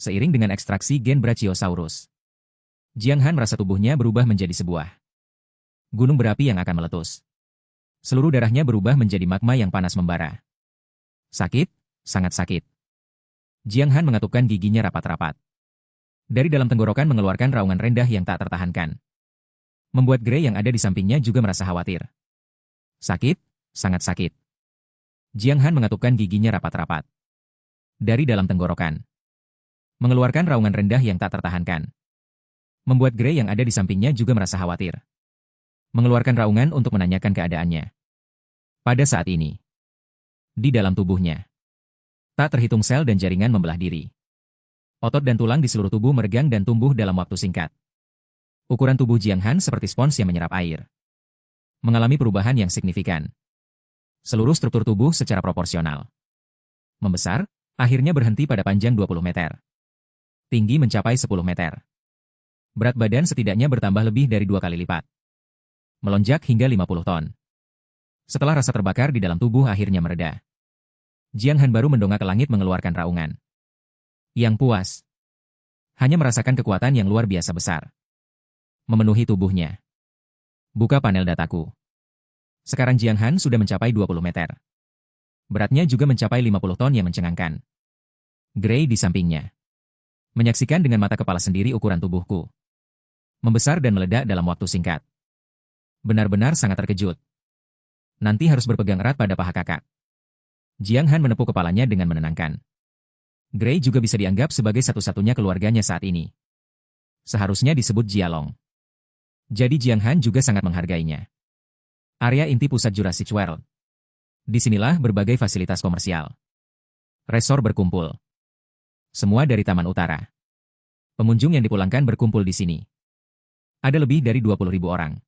Seiring dengan ekstraksi gen Brachiosaurus, Jiang Han merasa tubuhnya berubah menjadi sebuah gunung berapi yang akan meletus. Seluruh darahnya berubah menjadi magma yang panas membara. Sakit, sangat sakit. Jiang Han mengatupkan giginya rapat-rapat. Dari dalam tenggorokan mengeluarkan raungan rendah yang tak tertahankan. Membuat Gray yang ada di sampingnya juga merasa khawatir. Sakit, sangat sakit. Jiang Han mengatupkan giginya rapat-rapat. Dari dalam tenggorokan, mengeluarkan raungan rendah yang tak tertahankan. Membuat Gray yang ada di sampingnya juga merasa khawatir. Mengeluarkan raungan untuk menanyakan keadaannya. Pada saat ini, di dalam tubuhnya, tak terhitung sel dan jaringan membelah diri. Otot dan tulang di seluruh tubuh meregang dan tumbuh dalam waktu singkat. Ukuran tubuh Jiang Han seperti spons yang menyerap air. Mengalami perubahan yang signifikan. Seluruh struktur tubuh secara proporsional membesar, akhirnya berhenti pada panjang 20 meter. Tinggi mencapai 10 meter. Berat badan setidaknya bertambah lebih dari 2 kali lipat. Melonjak hingga 50 ton. Setelah rasa terbakar di dalam tubuh akhirnya mereda, Jiang Han baru mendongak ke langit mengeluarkan raungan. Yang puas. Hanya merasakan kekuatan yang luar biasa besar. Memenuhi tubuhnya. Buka panel dataku. Sekarang Jiang Han sudah mencapai 20 meter. Beratnya juga mencapai 50 ton yang mencengangkan. Gray di sampingnya. Menyaksikan dengan mata kepala sendiri ukuran tubuhku. Membesar dan meledak dalam waktu singkat. Benar-benar sangat terkejut. Nanti harus berpegang erat pada paha kakak. Jiang Han menepuk kepalanya dengan menenangkan. Gray juga bisa dianggap sebagai satu-satunya keluarganya saat ini. Seharusnya disebut Jialong. Jadi Jiang Han juga sangat menghargainya. Area inti pusat Jurassic World. Disinilah berbagai fasilitas komersial. Resor berkumpul. Semua dari Taman Utara. Pengunjung yang dipulangkan berkumpul di sini. Ada lebih dari 20.000 orang.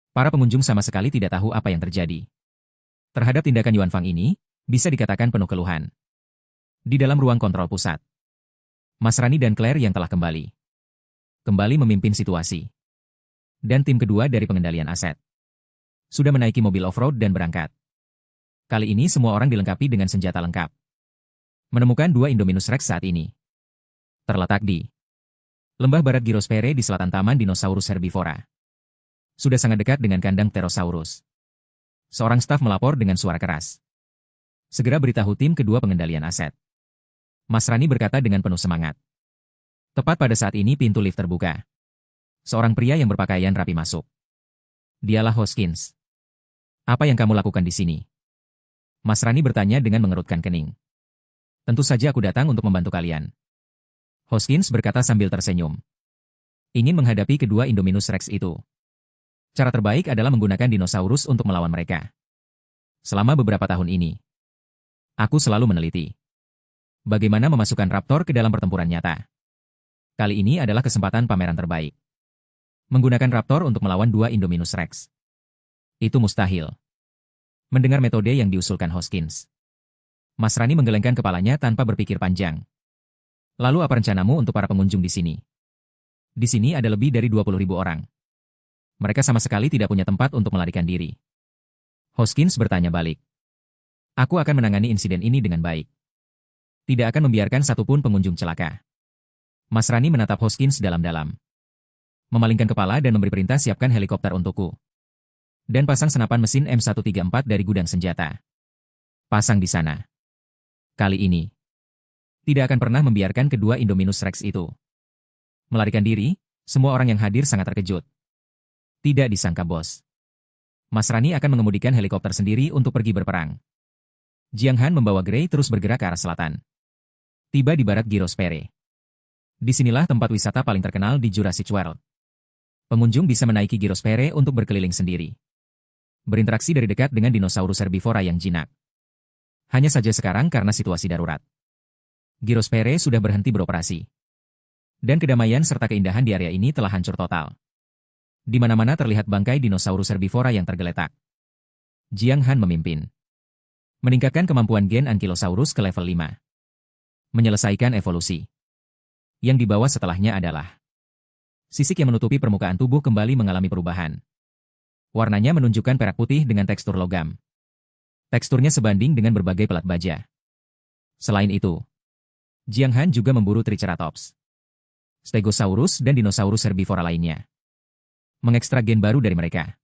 Para pengunjung sama sekali tidak tahu apa yang terjadi. Terhadap tindakan Yuan Fang ini, bisa dikatakan penuh keluhan. Di dalam ruang kontrol pusat, Mas Rani dan Claire yang telah kembali memimpin situasi. Dan tim kedua dari pengendalian aset sudah menaiki mobil off-road dan berangkat. Kali ini semua orang dilengkapi dengan senjata lengkap. Menemukan dua Indominus Rex saat ini terletak di lembah barat Gyrosphere di selatan Taman Dinosaurus Herbivora. Sudah sangat dekat dengan kandang Pterosaurus. Seorang staf melapor dengan suara keras. Segera beritahu tim kedua pengendalian aset. Mas Rani berkata dengan penuh semangat. Tepat pada saat ini pintu lift terbuka. Seorang pria yang berpakaian rapi masuk. Dialah Hoskins. Apa yang kamu lakukan di sini? Mas Rani bertanya dengan mengerutkan kening. Tentu saja aku datang untuk membantu kalian. Hoskins berkata sambil tersenyum. Ingin menghadapi kedua Indominus Rex itu. Cara terbaik adalah menggunakan dinosaurus untuk melawan mereka. Selama beberapa tahun ini, aku selalu meneliti bagaimana memasukkan raptor ke dalam pertempuran nyata. Kali ini adalah kesempatan pameran terbaik. Menggunakan raptor untuk melawan dua Indominus Rex. Itu mustahil. Mendengar metode yang diusulkan Hoskins, Mas Rani menggelengkan kepalanya tanpa berpikir panjang. Lalu apa rencanamu untuk para pengunjung di sini? Di sini ada lebih dari 20.000 orang. Mereka sama sekali tidak punya tempat untuk melarikan diri. Hoskins bertanya balik. Aku akan menangani insiden ini dengan baik. Tidak akan membiarkan satupun pengunjung celaka. Mas Rani menatap Hoskins dalam-dalam. Memalingkan kepala dan memberi perintah siapkan helikopter untukku. Dan pasang senapan mesin M134 dari gudang senjata. Pasang di sana. Kali ini, tidak akan pernah membiarkan kedua Indominus Rex itu melarikan diri. Semua orang yang hadir sangat terkejut. Tidak disangka bos. Mas Rani akan mengemudikan helikopter sendiri untuk pergi berperang. Jiang Han membawa Gray terus bergerak ke arah selatan. Tiba di barat Gyrosphere. Disinilah tempat wisata paling terkenal di Jurassic World. Pengunjung bisa menaiki Gyrosphere untuk berkeliling sendiri. Berinteraksi dari dekat dengan dinosaurus herbivora yang jinak. Hanya saja sekarang karena situasi darurat, Gyrosphere sudah berhenti beroperasi. Dan kedamaian serta keindahan di area ini telah hancur total. Di mana-mana terlihat bangkai dinosaurus herbivora yang tergeletak. Jiang Han memimpin. Meningkatkan kemampuan gen Ankylosaurus ke level 5. Menyelesaikan evolusi. Yang di bawah setelahnya adalah sisik yang menutupi permukaan tubuh kembali mengalami perubahan. Warnanya menunjukkan perak putih dengan tekstur logam. Teksturnya sebanding dengan berbagai pelat baja. Selain itu, Jiang Han juga memburu Triceratops, Stegosaurus dan dinosaurus herbivora lainnya. Mengekstrak gen baru dari mereka.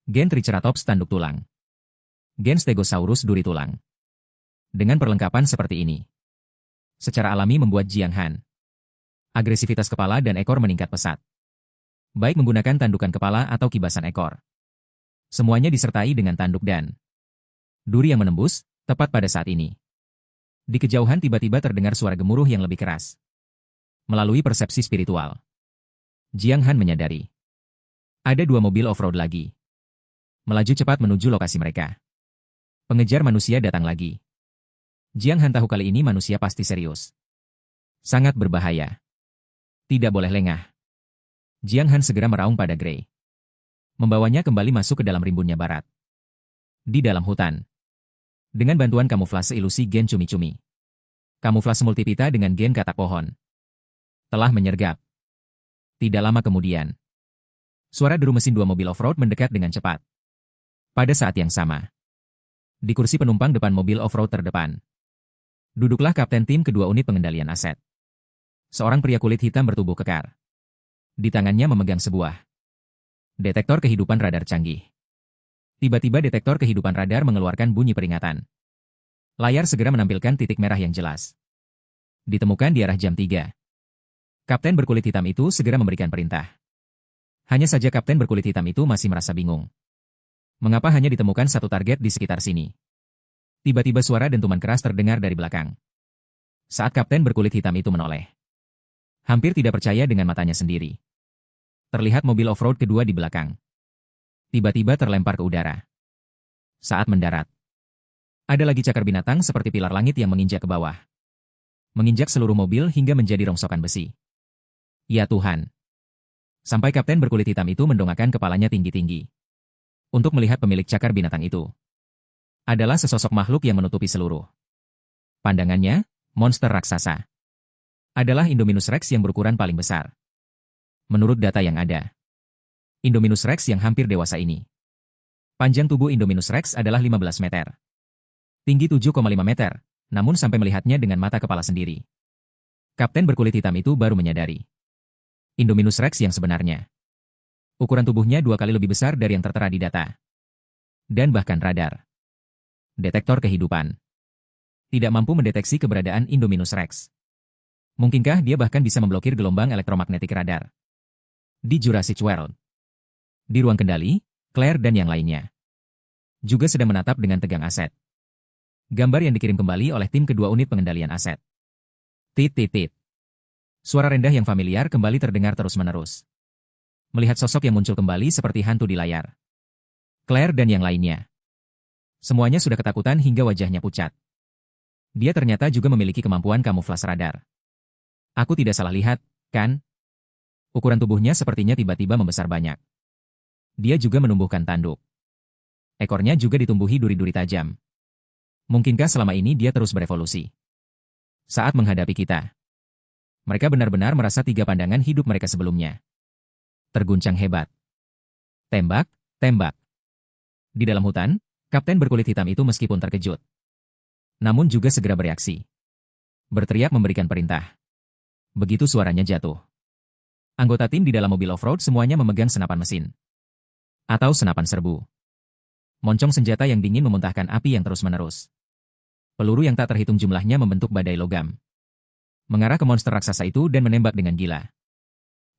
Gen Triceratops tanduk tulang. Gen Stegosaurus duri tulang. Dengan perlengkapan seperti ini, secara alami membuat Jiang Han agresivitas kepala dan ekor meningkat pesat. Baik menggunakan tandukan kepala atau kibasan ekor. Semuanya disertai dengan tanduk dan duri yang menembus, tepat pada saat ini. Di kejauhan tiba-tiba terdengar suara gemuruh yang lebih keras. Melalui persepsi spiritual, Jiang Han menyadari ada dua mobil off-road lagi. Melaju cepat menuju lokasi mereka. Pengejar manusia datang lagi. Jiang Han tahu kali ini manusia pasti serius. Sangat berbahaya. Tidak boleh lengah. Jiang Han segera meraung pada Gray. Membawanya kembali masuk ke dalam rimbunnya barat. Di dalam hutan. Dengan bantuan kamuflase ilusi gen cumi-cumi. Kamuflase multipita dengan gen katak pohon. Telah menyergap. Tidak lama kemudian, suara deru mesin dua mobil off-road mendekat dengan cepat. Pada saat yang sama, di kursi penumpang depan mobil off-road terdepan, duduklah kapten tim kedua unit pengendalian aset. Seorang pria kulit hitam bertubuh kekar. Di tangannya memegang sebuah detektor kehidupan radar canggih. Tiba-tiba detektor kehidupan radar mengeluarkan bunyi peringatan. Layar segera menampilkan titik merah yang jelas. Ditemukan di arah jam 3. Kapten berkulit hitam itu segera memberikan perintah. Hanya saja kapten berkulit hitam itu masih merasa bingung. Mengapa hanya ditemukan satu target di sekitar sini? Tiba-tiba suara dentuman keras terdengar dari belakang. Saat kapten berkulit hitam itu menoleh, hampir tidak percaya dengan matanya sendiri. Terlihat mobil off-road kedua di belakang. Tiba-tiba terlempar ke udara. Saat mendarat, ada lagi cakar binatang seperti pilar langit yang menginjak ke bawah. Menginjak seluruh mobil hingga menjadi rongsokan besi. Ya Tuhan! Sampai kapten berkulit hitam itu mendongakkan kepalanya tinggi-tinggi. Untuk melihat pemilik cakar binatang itu. Adalah sesosok makhluk yang menutupi seluruh. Pandangannya, monster raksasa. Adalah Indominus Rex yang berukuran paling besar. Menurut data yang ada. Indominus Rex yang hampir dewasa ini. Panjang tubuh Indominus Rex adalah 15 meter. Tinggi 7,5 meter, namun sampai melihatnya dengan mata kepala sendiri. Kapten berkulit hitam itu baru menyadari. Indominus Rex yang sebenarnya. Ukuran tubuhnya 2 kali lebih besar dari yang tertera di data. Dan bahkan radar. Detektor kehidupan. Tidak mampu mendeteksi keberadaan Indominus Rex. Mungkinkah dia bahkan bisa memblokir gelombang elektromagnetik radar? Di Jurassic World. Di ruang kendali, Claire dan yang lainnya. Juga sedang menatap dengan tegang aset. Gambar yang dikirim kembali oleh tim kedua unit pengendalian aset. Tit. Suara rendah yang familiar kembali terdengar terus-menerus. Melihat sosok yang muncul kembali seperti hantu di layar. Claire dan yang lainnya. Semuanya sudah ketakutan hingga wajahnya pucat. Dia ternyata juga memiliki kemampuan kamuflase radar. Aku tidak salah lihat, kan? Ukuran tubuhnya sepertinya tiba-tiba membesar banyak. Dia juga menumbuhkan tanduk. Ekornya juga ditumbuhi duri-duri tajam. Mungkinkah selama ini dia terus berevolusi? Saat menghadapi kita. Mereka benar-benar merasa 3 pandangan hidup mereka sebelumnya. Terguncang hebat. Tembak. Di dalam hutan, kapten berkulit hitam itu meskipun terkejut. Namun juga segera bereaksi. Berteriak memberikan perintah. Begitu suaranya jatuh. Anggota tim di dalam mobil off-road semuanya memegang senapan mesin. Atau senapan serbu. Moncong senjata yang dingin memuntahkan api yang terus-menerus. Peluru yang tak terhitung jumlahnya membentuk badai logam. Mengarah ke monster raksasa itu dan menembak dengan gila.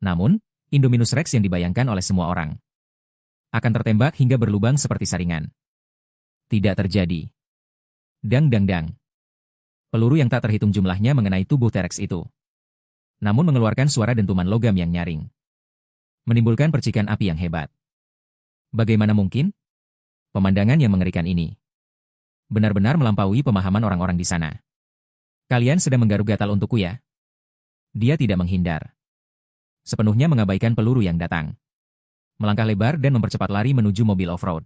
Namun, Indominus Rex yang dibayangkan oleh semua orang akan tertembak hingga berlubang seperti saringan. Tidak terjadi. Dang. Peluru yang tak terhitung jumlahnya mengenai tubuh T-Rex itu. Namun mengeluarkan suara dentuman logam yang nyaring. Menimbulkan percikan api yang hebat. Bagaimana mungkin? Pemandangan yang mengerikan ini benar-benar melampaui pemahaman orang-orang di sana. Kalian sedang menggaruk gatal untukku ya? Dia tidak menghindar. Sepenuhnya mengabaikan peluru yang datang. Melangkah lebar dan mempercepat lari menuju mobil off-road.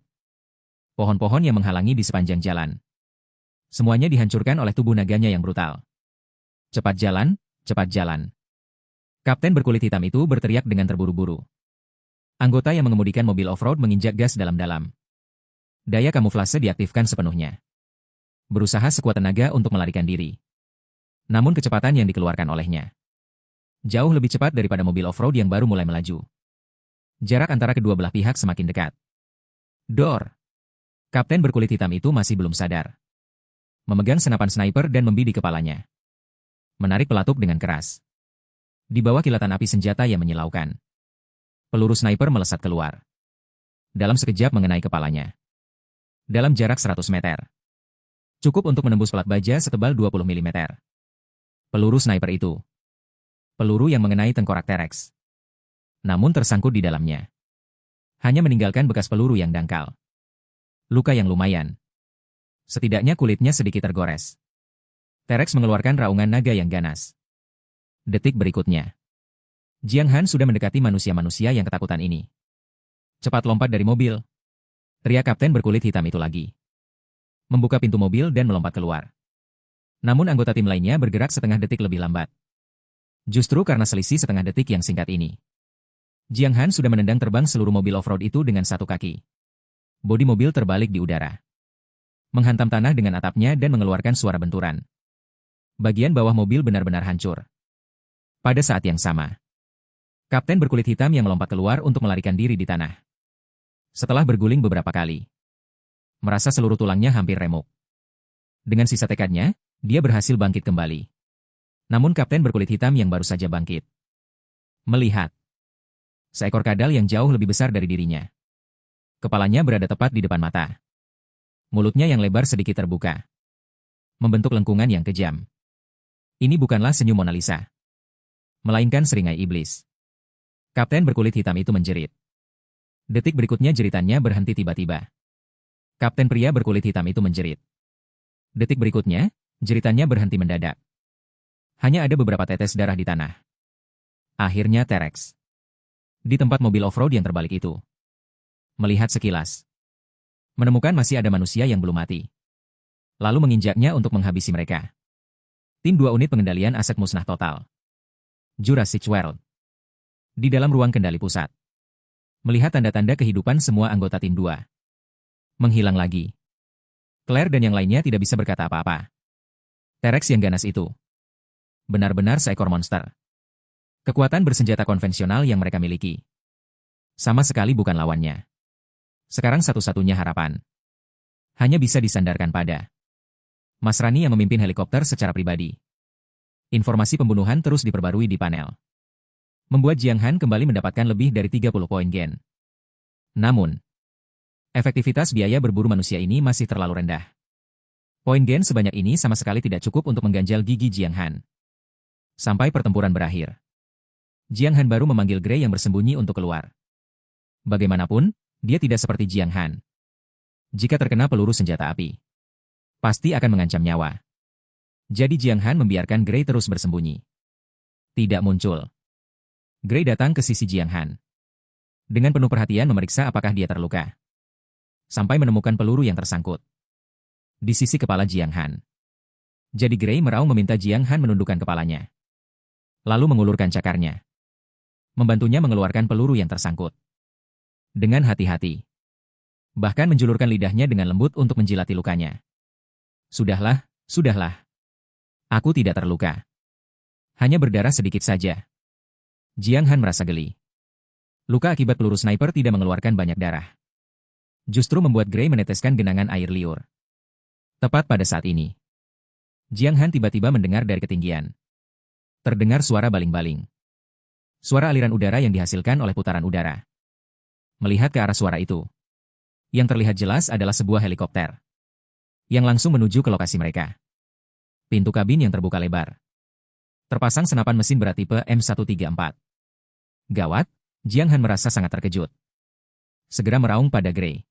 Pohon-pohon yang menghalangi di sepanjang jalan. Semuanya dihancurkan oleh tubuh naganya yang brutal. Cepat jalan. Kapten berkulit hitam itu berteriak dengan terburu-buru. Anggota yang mengemudikan mobil off-road menginjak gas dalam-dalam. Daya kamuflase diaktifkan sepenuhnya. Berusaha sekuat tenaga untuk melarikan diri. Namun kecepatan yang dikeluarkan olehnya jauh lebih cepat daripada mobil off-road yang baru mulai melaju. Jarak antara kedua belah pihak semakin dekat. Dor! Kapten berkulit hitam itu masih belum sadar. Memegang senapan sniper dan membidik kepalanya. Menarik pelatuk dengan keras. Di bawah kilatan api senjata yang menyilaukan. Peluru sniper melesat keluar. Dalam sekejap mengenai kepalanya. Dalam jarak 100 meter. Cukup untuk menembus pelat baja setebal 20 mm. Peluru sniper itu. Peluru yang mengenai tengkorak T-Rex. Namun tersangkut di dalamnya. Hanya meninggalkan bekas peluru yang dangkal. Luka yang lumayan. Setidaknya kulitnya sedikit tergores. T-Rex mengeluarkan raungan naga yang ganas. Detik berikutnya. Jiang Han sudah mendekati manusia-manusia yang ketakutan ini. Cepat lompat dari mobil. Teriak kapten berkulit hitam itu lagi. Membuka pintu mobil dan melompat keluar. Namun anggota tim lainnya bergerak setengah detik lebih lambat. Justru karena selisih setengah detik yang singkat ini. Jiang Han sudah menendang terbang seluruh mobil off-road itu dengan satu kaki. Bodi mobil terbalik di udara. Menghantam tanah dengan atapnya dan mengeluarkan suara benturan. Bagian bawah mobil benar-benar hancur. Pada saat yang sama, kapten berkulit hitam yang melompat keluar untuk melarikan diri di tanah. Setelah berguling beberapa kali, merasa seluruh tulangnya hampir remuk. Dengan sisa tekadnya, dia berhasil bangkit kembali. Namun kapten berkulit hitam yang baru saja bangkit melihat seekor kadal yang jauh lebih besar dari dirinya. Kepalanya berada tepat di depan mata. Mulutnya yang lebar sedikit terbuka. Membentuk lengkungan yang kejam. Ini bukanlah senyum Mona Lisa. Melainkan seringai iblis. Kapten berkulit hitam itu menjerit. Detik berikutnya jeritannya berhenti tiba-tiba. Kapten pria berkulit hitam itu menjerit. Detik berikutnya, jeritannya berhenti mendadak. Hanya ada beberapa tetes darah di tanah. Akhirnya T-Rex Di tempat mobil off-road yang terbalik itu. Melihat sekilas. Menemukan masih ada manusia yang belum mati. Lalu menginjaknya untuk menghabisi mereka. Tim 2 unit pengendalian aset musnah total. Jurassic World. Di dalam ruang kendali pusat. Melihat tanda-tanda kehidupan semua anggota tim 2. Menghilang lagi. Claire dan yang lainnya tidak bisa berkata apa-apa. T-Rex yang ganas itu. Benar-benar seekor monster. Kekuatan bersenjata konvensional yang mereka miliki. Sama sekali bukan lawannya. Sekarang satu-satunya harapan. Hanya bisa disandarkan pada Mas Rani yang memimpin helikopter secara pribadi. Informasi pembunuhan terus diperbarui di panel. Membuat Jiang Han kembali mendapatkan lebih dari 30 poin gen. Namun, efektivitas biaya berburu manusia ini masih terlalu rendah. Poin gen sebanyak ini sama sekali tidak cukup untuk mengganjal gigi Jiang Han. Sampai pertempuran berakhir. Jiang Han baru memanggil Gray yang bersembunyi untuk keluar. Bagaimanapun, dia tidak seperti Jiang Han. Jika terkena peluru senjata api, pasti akan mengancam nyawa. Jadi Jiang Han membiarkan Gray terus bersembunyi. Tidak muncul. Gray datang ke sisi Jiang Han. Dengan penuh perhatian memeriksa apakah dia terluka. Sampai menemukan peluru yang tersangkut di sisi kepala Jiang Han. Jadi Gray meraung meminta Jiang Han menundukkan kepalanya. Lalu mengulurkan cakarnya. Membantunya mengeluarkan peluru yang tersangkut. Dengan hati-hati. Bahkan menjulurkan lidahnya dengan lembut untuk menjilati lukanya. Sudahlah, sudahlah. Aku tidak terluka. Hanya berdarah sedikit saja. Jiang Han merasa geli. Luka akibat peluru sniper tidak mengeluarkan banyak darah. Justru membuat Gray meneteskan genangan air liur. Tepat pada saat ini. Jiang Han tiba-tiba mendengar dari ketinggian. Terdengar suara baling-baling. Suara aliran udara yang dihasilkan oleh putaran udara. Melihat ke arah suara itu. Yang terlihat jelas adalah sebuah helikopter. Yang langsung menuju ke lokasi mereka. Pintu kabin yang terbuka lebar. Terpasang senapan mesin berat tipe M134. Gawat, Jiang Han merasa sangat terkejut. Segera meraung pada Gray.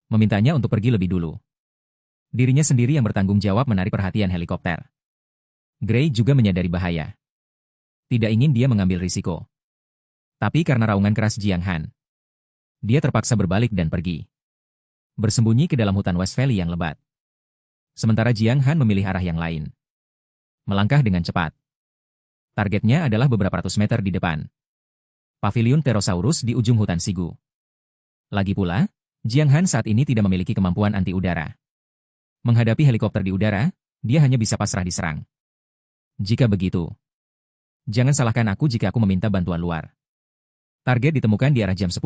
Memintanya untuk pergi lebih dulu. Dirinya sendiri yang bertanggung jawab menarik perhatian helikopter. Gray juga menyadari bahaya. Tidak ingin dia mengambil risiko. Tapi karena raungan keras Jiang Han, dia terpaksa berbalik dan pergi. Bersembunyi ke dalam hutan West Valley yang lebat. Sementara Jiang Han memilih arah yang lain. Melangkah dengan cepat. Targetnya adalah beberapa ratus meter di depan. Paviliun Pterosaurus di ujung hutan Sigu. Lagi pula, Jiang Han saat ini tidak memiliki kemampuan anti udara. Menghadapi helikopter di udara, dia hanya bisa pasrah diserang. Jika begitu, jangan salahkan aku jika aku meminta bantuan luar. Target ditemukan di arah jam 10,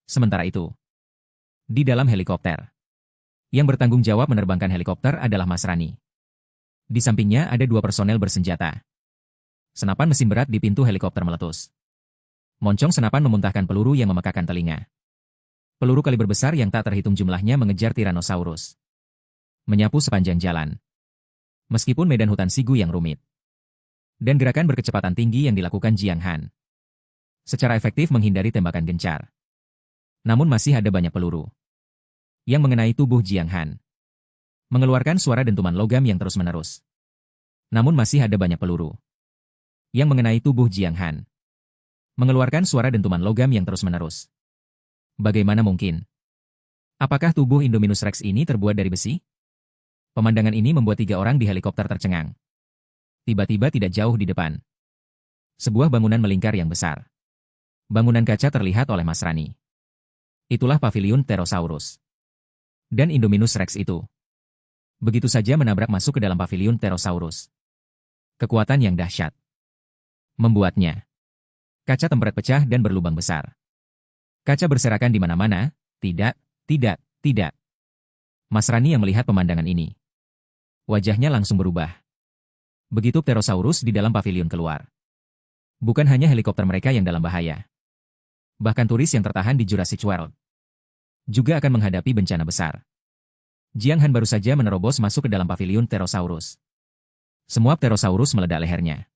sementara itu. Di dalam helikopter. Yang bertanggung jawab menerbangkan helikopter adalah Mas Rani. Di sampingnya ada 2 personel bersenjata. Senapan mesin berat di pintu helikopter meletus. Moncong senapan memuntahkan peluru yang memekakan telinga. Peluru kaliber besar yang tak terhitung jumlahnya mengejar Tyrannosaurus. Menyapu sepanjang jalan. Meskipun medan hutan Sigu yang rumit. Dan gerakan berkecepatan tinggi yang dilakukan Jiang Han. Secara efektif menghindari tembakan gencar. Namun masih ada banyak peluru yang mengenai tubuh Jiang Han. Mengeluarkan suara dentuman logam yang terus-menerus. Namun masih ada banyak peluru yang mengenai tubuh Jiang Han. Mengeluarkan suara dentuman logam yang terus-menerus. Bagaimana mungkin? Apakah tubuh Indominus Rex ini terbuat dari besi? Pemandangan ini membuat 3 orang di helikopter tercengang. Tiba-tiba tidak jauh di depan. Sebuah bangunan melingkar yang besar. Bangunan kaca terlihat oleh Mas Rani. Itulah Paviliun Pterosaurus. Dan Indominus Rex itu. Begitu saja menabrak masuk ke dalam Paviliun Pterosaurus. Kekuatan yang dahsyat. Membuatnya. Kaca temperet pecah dan berlubang besar. Kaca berserakan di mana-mana. Tidak, tidak, tidak. Mas Rani yang melihat pemandangan ini. Wajahnya langsung berubah. Begitu Pterosaurus di dalam paviliun keluar. Bukan hanya helikopter mereka yang dalam bahaya. Bahkan turis yang tertahan di Jurassic World juga akan menghadapi bencana besar. Jiang Han baru saja menerobos masuk ke dalam paviliun Pterosaurus. Semua Pterosaurus meledak lehernya.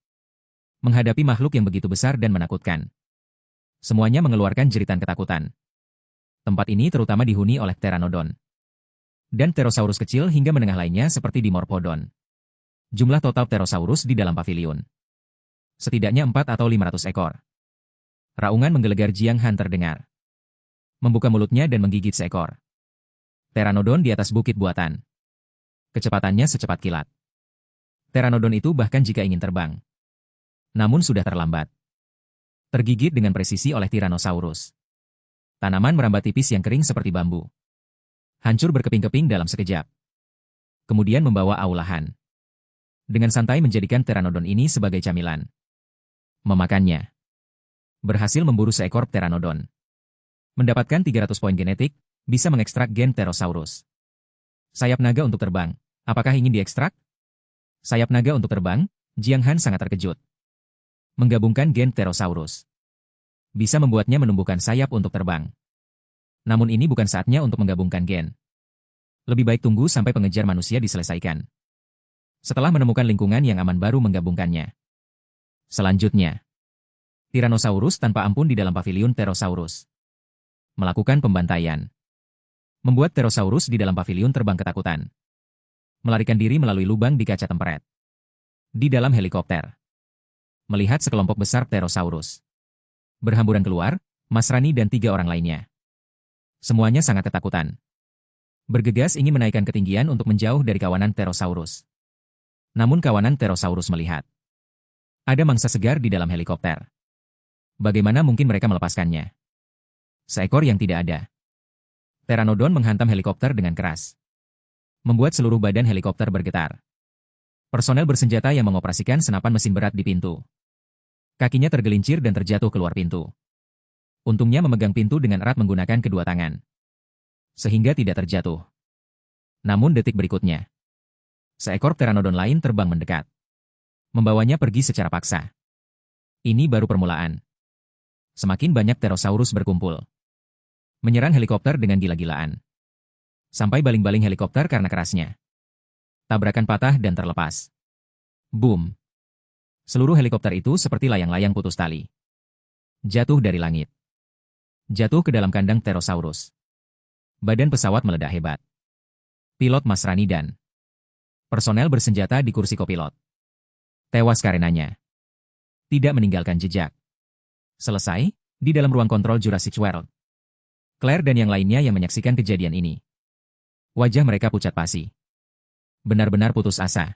Menghadapi makhluk yang begitu besar dan menakutkan. Semuanya mengeluarkan jeritan ketakutan. Tempat ini terutama dihuni oleh Pteranodon. Dan Pterosaurus kecil hingga menengah lainnya seperti Dimorphodon. Jumlah total Pterosaurus di dalam paviliun. Setidaknya 4 atau 500 ekor. Raungan menggelegar Jiang Han terdengar. Membuka mulutnya dan menggigit seekor Pteranodon di atas bukit buatan. Kecepatannya secepat kilat. Pteranodon itu bahkan jika ingin terbang. Namun sudah terlambat. Tergigit dengan presisi oleh Tyrannosaurus. Tanaman merambat tipis yang kering seperti bambu. Hancur berkeping-keping dalam sekejap. Kemudian membawa aulahan. Dengan santai menjadikan Pteranodon ini sebagai camilan. Memakannya. Berhasil memburu seekor Pteranodon. Mendapatkan 300 poin genetik, bisa mengekstrak gen Pterosaurus. Sayap naga untuk terbang. Apakah ingin diekstrak? Sayap naga untuk terbang, Jiang Han sangat terkejut. Menggabungkan gen Pterosaurus. Bisa membuatnya menumbuhkan sayap untuk terbang. Namun ini bukan saatnya untuk menggabungkan gen. Lebih baik tunggu sampai pengejar manusia diselesaikan. Setelah menemukan lingkungan yang aman baru menggabungkannya. Selanjutnya, Tyrannosaurus tanpa ampun di dalam paviliun Pterosaurus. Melakukan pembantaian. Membuat Pterosaurus di dalam paviliun terbang ketakutan. Melarikan diri melalui lubang di kaca temperet. Di dalam helikopter. Melihat sekelompok besar Pterosaurus. Berhamburan keluar, Mas Rani dan 3 orang lainnya. Semuanya sangat ketakutan. Bergegas ingin menaikkan ketinggian untuk menjauh dari kawanan Pterosaurus. Namun kawanan Pterosaurus melihat. Ada mangsa segar di dalam helikopter. Bagaimana mungkin mereka melepaskannya? Seekor yang tidak ada. Pteranodon menghantam helikopter dengan keras. Membuat seluruh badan helikopter bergetar. Personel bersenjata yang mengoperasikan senapan mesin berat di pintu. Kakinya tergelincir dan terjatuh keluar pintu. Untungnya memegang pintu dengan erat menggunakan kedua tangan. Sehingga tidak terjatuh. Namun detik berikutnya. Seekor Pteranodon lain terbang mendekat. Membawanya pergi secara paksa. Ini baru permulaan. Semakin banyak Pterosaurus berkumpul. Menyerang helikopter dengan gila-gilaan. Sampai baling-baling helikopter karena kerasnya. Tabrakan patah dan terlepas. Boom. Seluruh helikopter itu seperti layang-layang putus tali. Jatuh dari langit. Jatuh ke dalam kandang Pterosaurus. Badan pesawat meledak hebat. Pilot Mas Rani dan personel bersenjata di kursi kopilot. Tewas karenanya. Tidak meninggalkan jejak. Selesai, di dalam ruang kontrol Jurassic World. Claire dan yang lainnya yang menyaksikan kejadian ini. Wajah mereka pucat pasi. Benar-benar putus asa.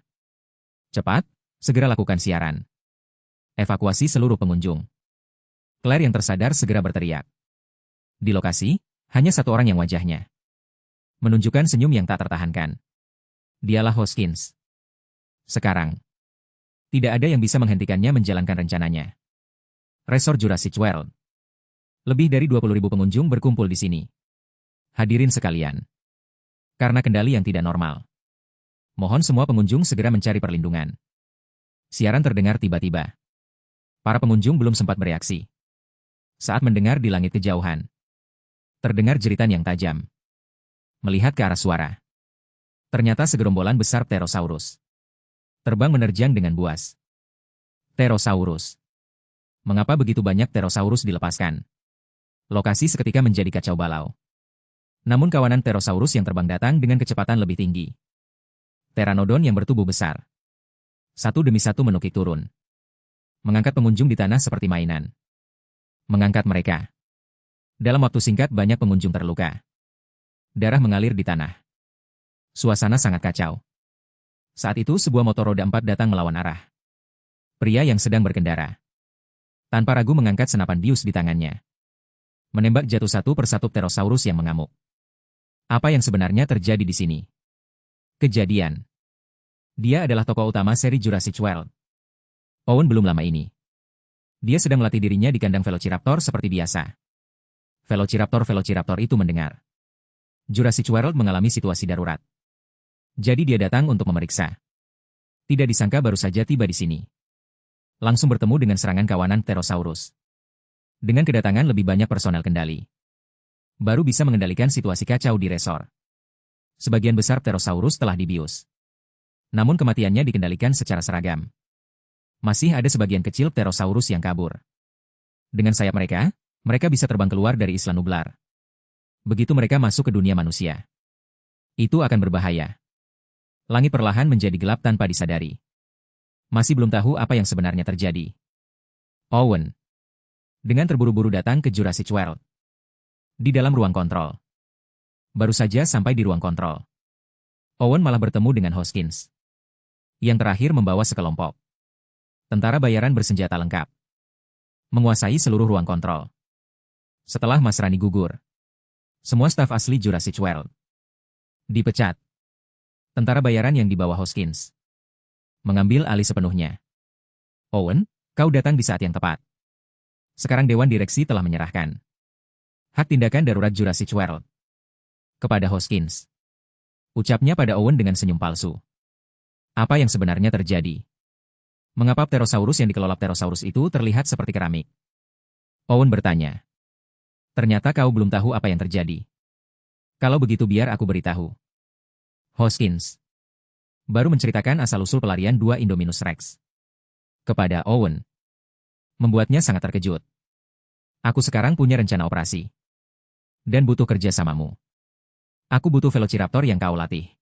Cepat, segera lakukan siaran. Evakuasi seluruh pengunjung. Claire yang tersadar segera berteriak. Di lokasi, hanya satu orang yang wajahnya menunjukkan senyum yang tak tertahankan. Dialah Hoskins. Sekarang, tidak ada yang bisa menghentikannya menjalankan rencananya. Resort Jurassic World. Lebih dari 20.000 pengunjung berkumpul di sini. Hadirin sekalian. Karena kendali yang tidak normal. Mohon semua pengunjung segera mencari perlindungan. Siaran terdengar tiba-tiba. Para pengunjung belum sempat bereaksi. Saat mendengar di langit kejauhan. Terdengar jeritan yang tajam. Melihat ke arah suara. Ternyata segerombolan besar Pterosaurus. Terbang menerjang dengan buas. Pterosaurus. Mengapa begitu banyak Pterosaurus dilepaskan? Lokasi seketika menjadi kacau balau. Namun kawanan Pterosaurus yang terbang datang dengan kecepatan lebih tinggi. Pteranodon yang bertubuh besar. Satu demi satu menukik turun. Mengangkat pengunjung di tanah seperti mainan. Mengangkat mereka. Dalam waktu singkat banyak pengunjung terluka. Darah mengalir di tanah. Suasana sangat kacau. Saat itu sebuah motor roda 4 datang melawan arah. Pria yang sedang berkendara. Tanpa ragu mengangkat senapan bius di tangannya. Menembak jatuh satu persatu Pterosaurus yang mengamuk. Apa yang sebenarnya terjadi di sini? Kejadian. Dia adalah tokoh utama seri Jurassic World. Owen belum lama ini. Dia sedang melatih dirinya di kandang Velociraptor seperti biasa. Velociraptor itu mendengar. Jurassic World mengalami situasi darurat. Jadi dia datang untuk memeriksa. Tidak disangka baru saja tiba di sini. Langsung bertemu dengan serangan kawanan Pterosaurus. Dengan kedatangan lebih banyak personel kendali. Baru bisa mengendalikan situasi kacau di resor. Sebagian besar Pterosaurus telah dibius. Namun kematiannya dikendalikan secara seragam. Masih ada sebagian kecil Pterosaurus yang kabur. Dengan sayap mereka bisa terbang keluar dari isla nublar. Begitu mereka masuk ke dunia manusia. Itu akan berbahaya. Langit perlahan menjadi gelap tanpa disadari. Masih belum tahu apa yang sebenarnya terjadi. Owen. dengan terburu-buru datang ke Jurassic World. Di dalam ruang kontrol. Baru saja sampai di ruang kontrol, Owen malah bertemu dengan Hoskins. Yang terakhir membawa sekelompok tentara bayaran bersenjata lengkap, menguasai seluruh ruang kontrol. Setelah Mas Rani gugur, semua staf asli Jurassic World dipecat. Tentara bayaran yang dibawa Hoskins mengambil alih sepenuhnya. Owen, kau datang di saat yang tepat. Sekarang Dewan Direksi telah menyerahkan hak tindakan darurat Jurassic World kepada Hoskins. Ucapnya pada Owen dengan senyum palsu. Apa yang sebenarnya terjadi? Mengapa pterosaurus yang dikelola pterosaurus itu terlihat seperti keramik? Owen bertanya. Ternyata kau belum tahu apa yang terjadi. Kalau begitu biar aku beritahu. Hoskins baru menceritakan asal-usul pelarian 2 Indominus Rex kepada Owen. Membuatnya sangat terkejut. Aku sekarang punya rencana operasi. Dan butuh kerjasamamu. Aku butuh Velociraptor yang kau latih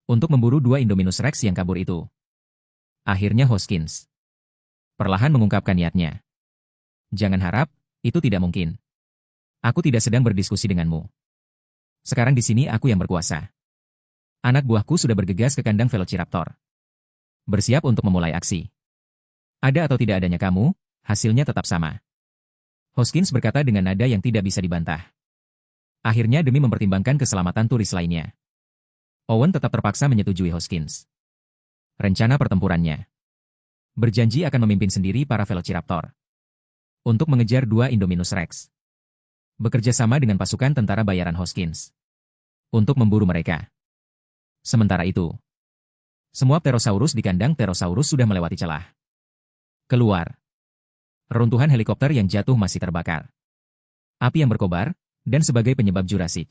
untuk memburu 2 Indominus Rex yang kabur itu. Akhirnya Hoskins perlahan mengungkapkan niatnya. Jangan harap, itu tidak mungkin. Aku tidak sedang berdiskusi denganmu. Sekarang di sini aku yang berkuasa. Anak buahku sudah bergegas ke kandang Velociraptor. Bersiap untuk memulai aksi. Ada atau tidak adanya kamu, hasilnya tetap sama. Hoskins berkata dengan nada yang tidak bisa dibantah. Akhirnya demi mempertimbangkan keselamatan turis lainnya, Owen tetap terpaksa menyetujui Hoskins rencana pertempurannya. Berjanji akan memimpin sendiri para Velociraptor untuk mengejar 2 Indominus Rex. Bekerja sama dengan pasukan tentara bayaran Hoskins untuk memburu mereka. Sementara itu, semua pterosaurus di kandang pterosaurus sudah melewati celah. Keluar. Reruntuhan helikopter yang jatuh masih terbakar. Api yang berkobar, dan sebagai penyebab Jurassic.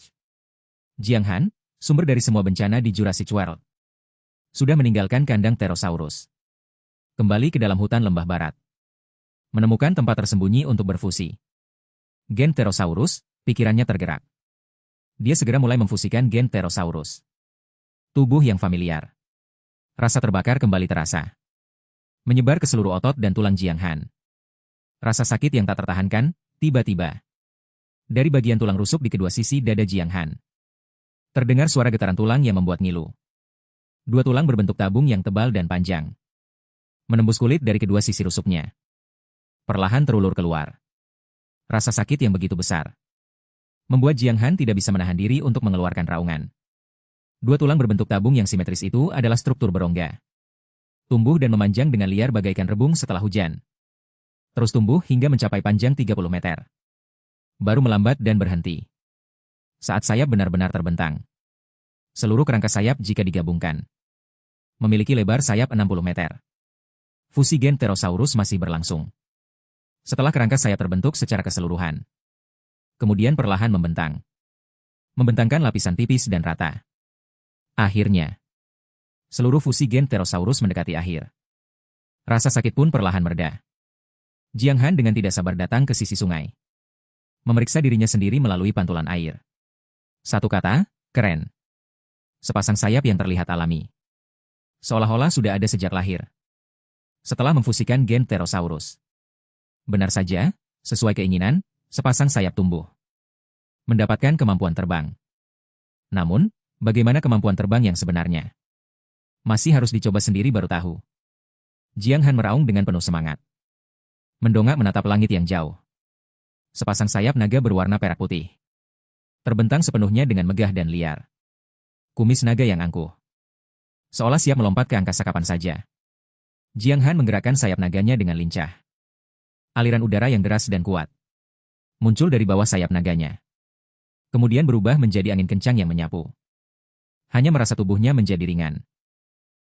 Jiang Han, sumber dari semua bencana di Jurassic World, sudah meninggalkan kandang pterosaurus. Kembali ke dalam hutan lembah barat. Menemukan tempat tersembunyi untuk berfusi. Gen pterosaurus, pikirannya tergerak. Dia segera mulai memfusikan gen pterosaurus. Tubuh yang familiar. Rasa terbakar kembali terasa. Menyebar ke seluruh otot dan tulang Jiang Han. Rasa sakit yang tak tertahankan, tiba-tiba. Dari bagian tulang rusuk di kedua sisi dada Jiang Han, terdengar suara getaran tulang yang membuat ngilu. 2 tulang berbentuk tabung yang tebal dan panjang menembus kulit dari kedua sisi rusuknya. Perlahan terulur keluar. Rasa sakit yang begitu besar membuat Jiang Han tidak bisa menahan diri untuk mengeluarkan raungan. 2 tulang berbentuk tabung yang simetris itu adalah struktur berongga. Tumbuh dan memanjang dengan liar bagaikan rebung setelah hujan. Terus tumbuh hingga mencapai panjang 30 meter. Baru melambat dan berhenti saat sayap benar-benar terbentang. Seluruh kerangka sayap jika digabungkan memiliki lebar sayap 60 meter. Fusi gen pterosaurus masih berlangsung. Setelah kerangka sayap terbentuk secara keseluruhan, kemudian perlahan membentang. Membentangkan lapisan tipis dan rata. Akhirnya, seluruh fusi gen pterosaurus mendekati akhir. Rasa sakit pun perlahan mereda. Jiang Han dengan tidak sabar datang ke sisi sungai. Memeriksa dirinya sendiri melalui pantulan air. Satu kata, keren. Sepasang sayap yang terlihat alami. Seolah-olah sudah ada sejak lahir. Setelah memfusikan gen pterosaurus. Benar saja, sesuai keinginan, sepasang sayap tumbuh. Mendapatkan kemampuan terbang. Namun, bagaimana kemampuan terbang yang sebenarnya? Masih harus dicoba sendiri baru tahu. Jiang Han meraung dengan penuh semangat. Mendongak menatap langit yang jauh. Sepasang sayap naga berwarna perak putih. Terbentang sepenuhnya dengan megah dan liar. Kumis naga yang angkuh. Seolah siap melompat ke angkasa kapan saja. Jiang Han menggerakkan sayap naganya dengan lincah. Aliran udara yang deras dan kuat muncul dari bawah sayap naganya. Kemudian berubah menjadi angin kencang yang menyapu. Hanya merasa tubuhnya menjadi ringan.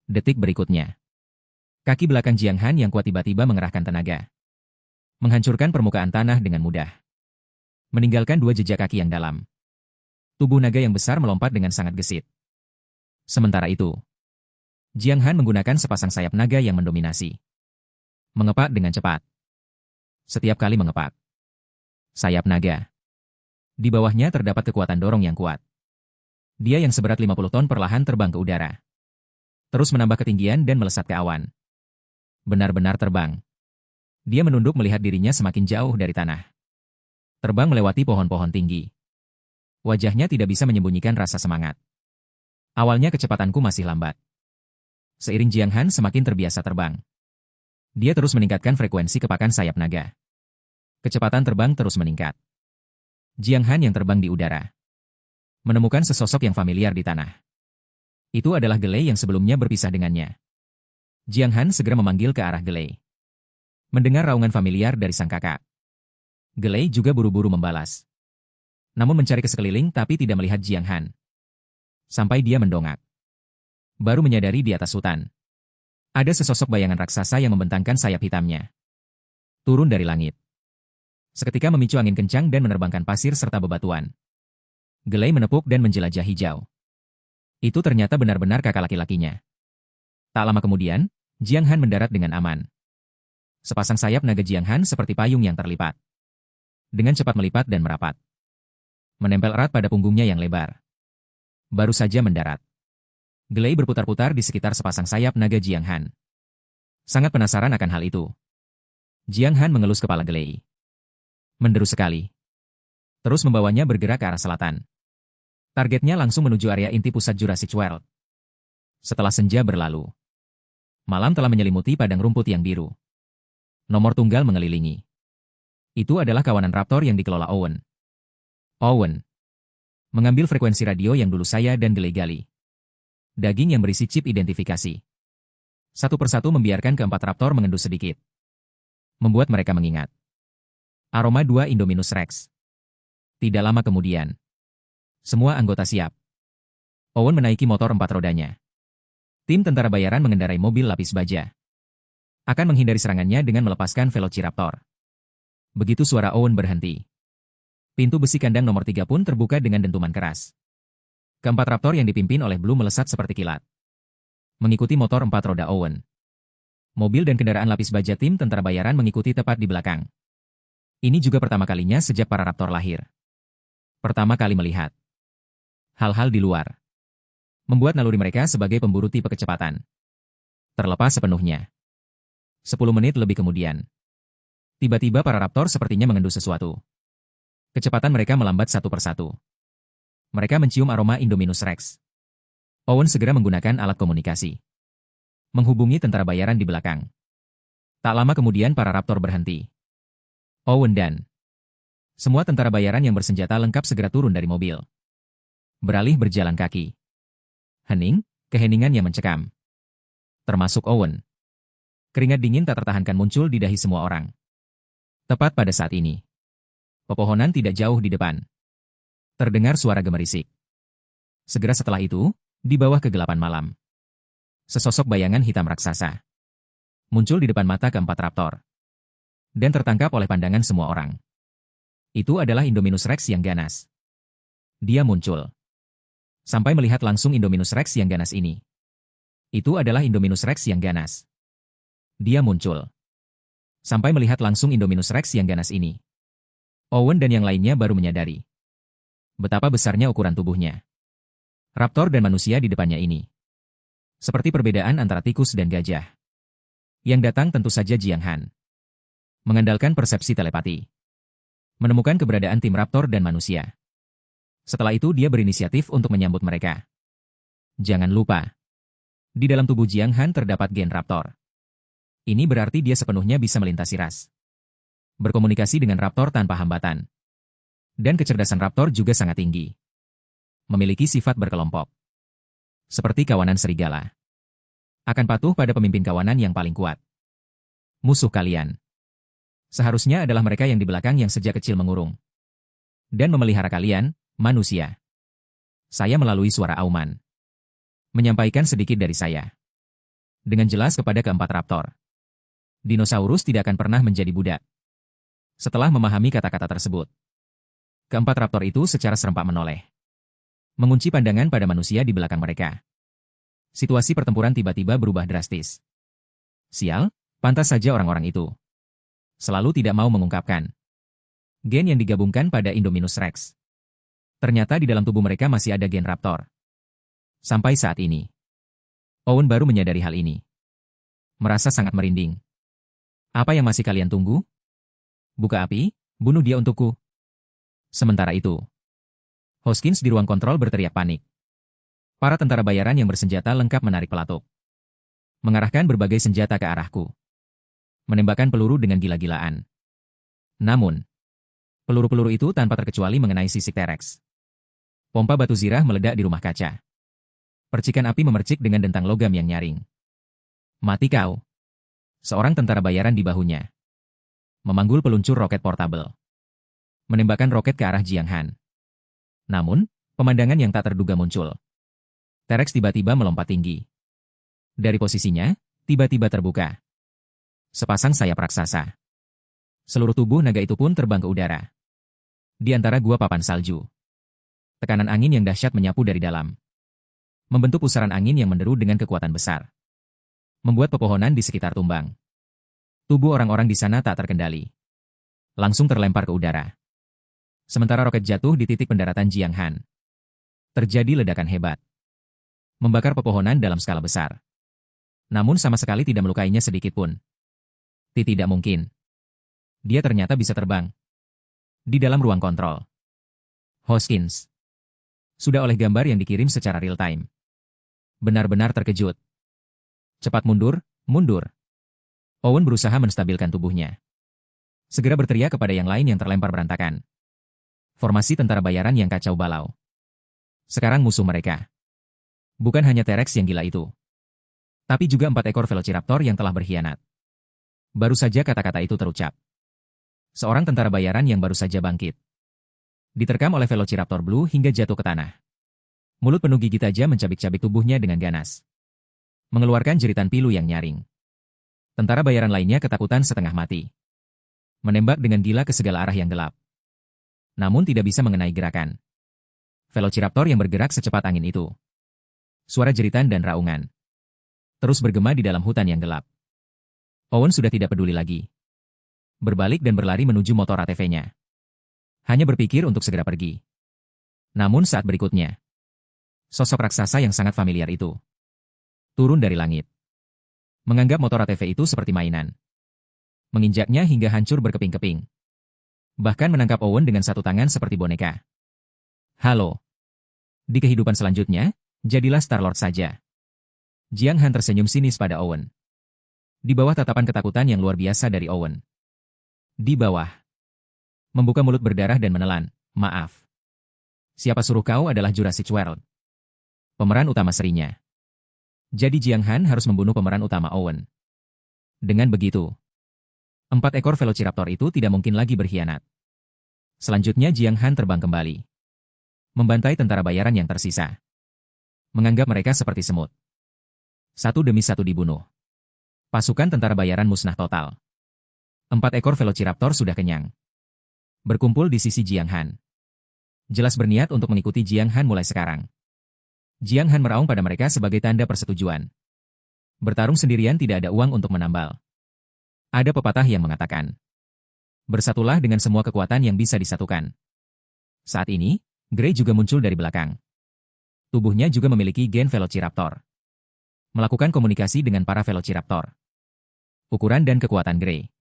Detik berikutnya, kaki belakang Jiang Han yang kuat tiba-tiba mengerahkan tenaga. Menghancurkan permukaan tanah dengan mudah. Meninggalkan 2 jejak kaki yang dalam. Tubuh naga yang besar melompat dengan sangat gesit. Sementara itu, Jiang Han menggunakan sepasang sayap naga yang mendominasi. Mengepak dengan cepat. Setiap kali mengepak, sayap naga. Di bawahnya terdapat kekuatan dorong yang kuat. Dia yang seberat 50 ton perlahan terbang ke udara. Terus menambah ketinggian dan melesat ke awan. Benar-benar terbang. Dia menunduk melihat dirinya semakin jauh dari tanah. Terbang melewati pohon-pohon tinggi. Wajahnya tidak bisa menyembunyikan rasa semangat. Awalnya kecepatanku masih lambat. Seiring Jiang Han semakin terbiasa terbang. Dia terus meningkatkan frekuensi kepakan sayap naga. Kecepatan terbang terus meningkat. Jiang Han yang terbang di udara menemukan sesosok yang familiar di tanah. Itu adalah Gelei yang sebelumnya berpisah dengannya. Jiang Han segera memanggil ke arah Gelei. Mendengar raungan familiar dari sang kakak, Gelei juga buru-buru membalas. Namun mencari ke sekeliling tapi tidak melihat Jiang Han. Sampai dia mendongak. Baru menyadari di atas hutan ada sesosok bayangan raksasa yang membentangkan sayap hitamnya. Turun dari langit. Seketika memicu angin kencang dan menerbangkan pasir serta bebatuan. Gelei menepuk dan menjelajah hijau. Itu ternyata benar-benar kakak laki-lakinya. Tak lama kemudian, Jiang Han mendarat dengan aman. Sepasang sayap naga Jiang Han seperti payung yang terlipat. Dengan cepat melipat dan merapat. Menempel erat pada punggungnya yang lebar. Baru saja mendarat. Gelei berputar-putar di sekitar sepasang sayap naga Jiang Han. Sangat penasaran akan hal itu. Jiang Han mengelus kepala Gelei. Menderu sekali. Terus membawanya bergerak ke arah selatan. Targetnya langsung menuju area inti pusat Jurassic World. Setelah senja berlalu, malam telah menyelimuti padang rumput yang biru. Nomor tunggal mengelilingi. Itu adalah kawanan raptor yang dikelola Owen. Owen mengambil frekuensi radio yang dulu saya dan Gelei gali. Daging yang berisi chip identifikasi. Satu persatu membiarkan keempat raptor mengendus sedikit. Membuat mereka mengingat aroma 2 Indominus Rex. Tidak lama kemudian, semua anggota siap. Owen menaiki motor 4 rodanya. Tim tentara bayaran mengendarai mobil lapis baja. Akan menghindari serangannya dengan melepaskan Velociraptor. Begitu suara Owen berhenti, pintu besi kandang nomor 3 pun terbuka dengan dentuman keras. Keempat raptor yang dipimpin oleh Blue melesat seperti kilat. Mengikuti motor 4 roda Owen. Mobil dan kendaraan lapis baja tim tentara bayaran mengikuti tepat di belakang. Ini juga pertama kalinya sejak para raptor lahir. Pertama kali melihat hal-hal di luar. Membuat naluri mereka sebagai pemburu tipe kecepatan terlepas sepenuhnya. 10 menit lebih kemudian, tiba-tiba para raptor sepertinya mengendus sesuatu. Kecepatan mereka melambat satu persatu. Mereka mencium aroma Indominus Rex. Owen segera menggunakan alat komunikasi. Menghubungi tentara bayaran di belakang. Tak lama kemudian para raptor berhenti. Owen dan semua tentara bayaran yang bersenjata lengkap segera turun dari mobil. Beralih berjalan kaki. Hening, keheningan yang mencekam. Termasuk Owen. Keringat dingin tak tertahankan muncul di dahi semua orang. Tepat pada saat ini, pepohonan tidak jauh di depan. Terdengar suara gemerisik. Segera setelah itu, di bawah kegelapan malam, sesosok bayangan hitam raksasa muncul di depan mata keempat raptor. Dan tertangkap oleh pandangan semua orang. Itu adalah Indominus Rex yang ganas. Dia muncul. Sampai melihat langsung Indominus Rex yang ganas ini. Itu adalah Indominus Rex yang ganas. Dia muncul. Sampai melihat langsung Indominus Rex yang ganas ini. Owen dan yang lainnya baru menyadari betapa besarnya ukuran tubuhnya. Raptor dan manusia di depannya ini. Seperti perbedaan antara tikus dan gajah. Yang datang tentu saja Jiang Han. Mengandalkan persepsi telepati. Menemukan keberadaan tim raptor dan manusia. Setelah itu dia berinisiatif untuk menyambut mereka. Jangan lupa, di dalam tubuh Jiang Han terdapat gen raptor. Ini berarti dia sepenuhnya bisa melintasi ras. Berkomunikasi dengan raptor tanpa hambatan. Dan kecerdasan raptor juga sangat tinggi. Memiliki sifat berkelompok. Seperti kawanan serigala. Akan patuh pada pemimpin kawanan yang paling kuat. Musuh kalian seharusnya adalah mereka yang di belakang yang sejak kecil mengurung. Dan memelihara kalian, manusia. Saya melalui suara auman. Menyampaikan sedikit dari saya. Dengan jelas kepada keempat raptor. Dinosaurus tidak akan pernah menjadi budak. Setelah memahami kata-kata tersebut, keempat raptor itu secara serempak menoleh. Mengunci pandangan pada manusia di belakang mereka. Situasi pertempuran tiba-tiba berubah drastis. Sial, pantas saja orang-orang itu selalu tidak mau mengungkapkan gen yang digabungkan pada Indominus Rex. Ternyata di dalam tubuh mereka masih ada gen raptor. Sampai saat ini, Owen baru menyadari hal ini. Merasa sangat merinding. Apa yang masih kalian tunggu? Buka api, bunuh dia untukku. Sementara itu, Hoskins di ruang kontrol berteriak panik. Para tentara bayaran yang bersenjata lengkap menarik pelatuk. Mengarahkan berbagai senjata ke arahku. Menembakkan peluru dengan gila-gilaan. Namun, peluru-peluru itu tanpa terkecuali mengenai sisik T-Rex. Pompa batu zirah meledak di rumah kaca. Percikan api memercik dengan dentang logam yang nyaring. Mati kau. Seorang tentara bayaran di bahunya. Memanggul peluncur roket portabel. Menembakkan roket ke arah Jiang Han. Namun, pemandangan yang tak terduga muncul. T-Rex tiba-tiba melompat tinggi. Dari posisinya, tiba-tiba terbuka. Sepasang sayap raksasa. Seluruh tubuh naga itu pun terbang ke udara. Di antara gua papan salju. Tekanan angin yang dahsyat menyapu dari dalam. Membentuk pusaran angin yang menderu dengan kekuatan besar. Membuat pepohonan di sekitar tumbang. Tubuh orang-orang di sana tak terkendali. Langsung terlempar ke udara. Sementara roket jatuh di titik pendaratan Jiang Han. Terjadi ledakan hebat. Membakar pepohonan dalam skala besar. Namun sama sekali tidak melukainya sedikit pun. Tidak mungkin. Dia ternyata bisa terbang. Di dalam ruang kontrol. Hoskins. Sudah oleh gambar yang dikirim secara real time. Benar-benar terkejut. Cepat mundur, mundur. Owen berusaha menstabilkan tubuhnya. Segera berteriak kepada yang lain yang terlempar berantakan. Formasi tentara bayaran yang kacau balau. Sekarang musuh mereka. Bukan hanya T-Rex yang gila itu. Tapi juga 4 ekor Velociraptor yang telah berkhianat. Baru saja kata-kata itu terucap. Seorang tentara bayaran yang baru saja bangkit. Diterkam oleh Velociraptor Blue hingga jatuh ke tanah. Mulut penuh gigi tajam mencabik-cabik tubuhnya dengan ganas. Mengeluarkan jeritan pilu yang nyaring. Tentara bayaran lainnya ketakutan setengah mati. Menembak dengan gila ke segala arah yang gelap. Namun tidak bisa mengenai gerakan. Velociraptor yang bergerak secepat angin itu. Suara jeritan dan raungan. Terus bergema di dalam hutan yang gelap. Owen sudah tidak peduli lagi. Berbalik dan berlari menuju motor ATV-nya. Hanya berpikir untuk segera pergi. Namun saat berikutnya, sosok raksasa yang sangat familiar itu turun dari langit. Menganggap motor ATV itu seperti mainan. Menginjaknya hingga hancur berkeping-keping. Bahkan menangkap Owen dengan satu tangan seperti boneka. Halo. Di kehidupan selanjutnya, jadilah Star-Lord saja. Jiang Han tersenyum sinis pada Owen. Di bawah tatapan ketakutan yang luar biasa dari Owen. Di bawah. Membuka mulut berdarah dan menelan, maaf. Siapa suruh kau adalah Jurassic World? Pemeran utama serinya. Jadi Jiang Han harus membunuh pemeran utama Owen. Dengan begitu, 4 ekor Velociraptor itu tidak mungkin lagi berkhianat. Selanjutnya Jiang Han terbang kembali. Membantai tentara bayaran yang tersisa. Menganggap mereka seperti semut. Satu demi satu dibunuh. Pasukan tentara bayaran musnah total. 4 ekor Velociraptor sudah kenyang. Berkumpul di sisi Jiang Han. Jelas berniat untuk mengikuti Jiang Han mulai sekarang. Jiang Han meraung pada mereka sebagai tanda persetujuan. Bertarung sendirian tidak ada uang untuk menambal. Ada pepatah yang mengatakan, bersatulah dengan semua kekuatan yang bisa disatukan. Saat ini, Grey juga muncul dari belakang. Tubuhnya juga memiliki gen Velociraptor. Melakukan komunikasi dengan para Velociraptor. Ukuran dan kekuatan Grey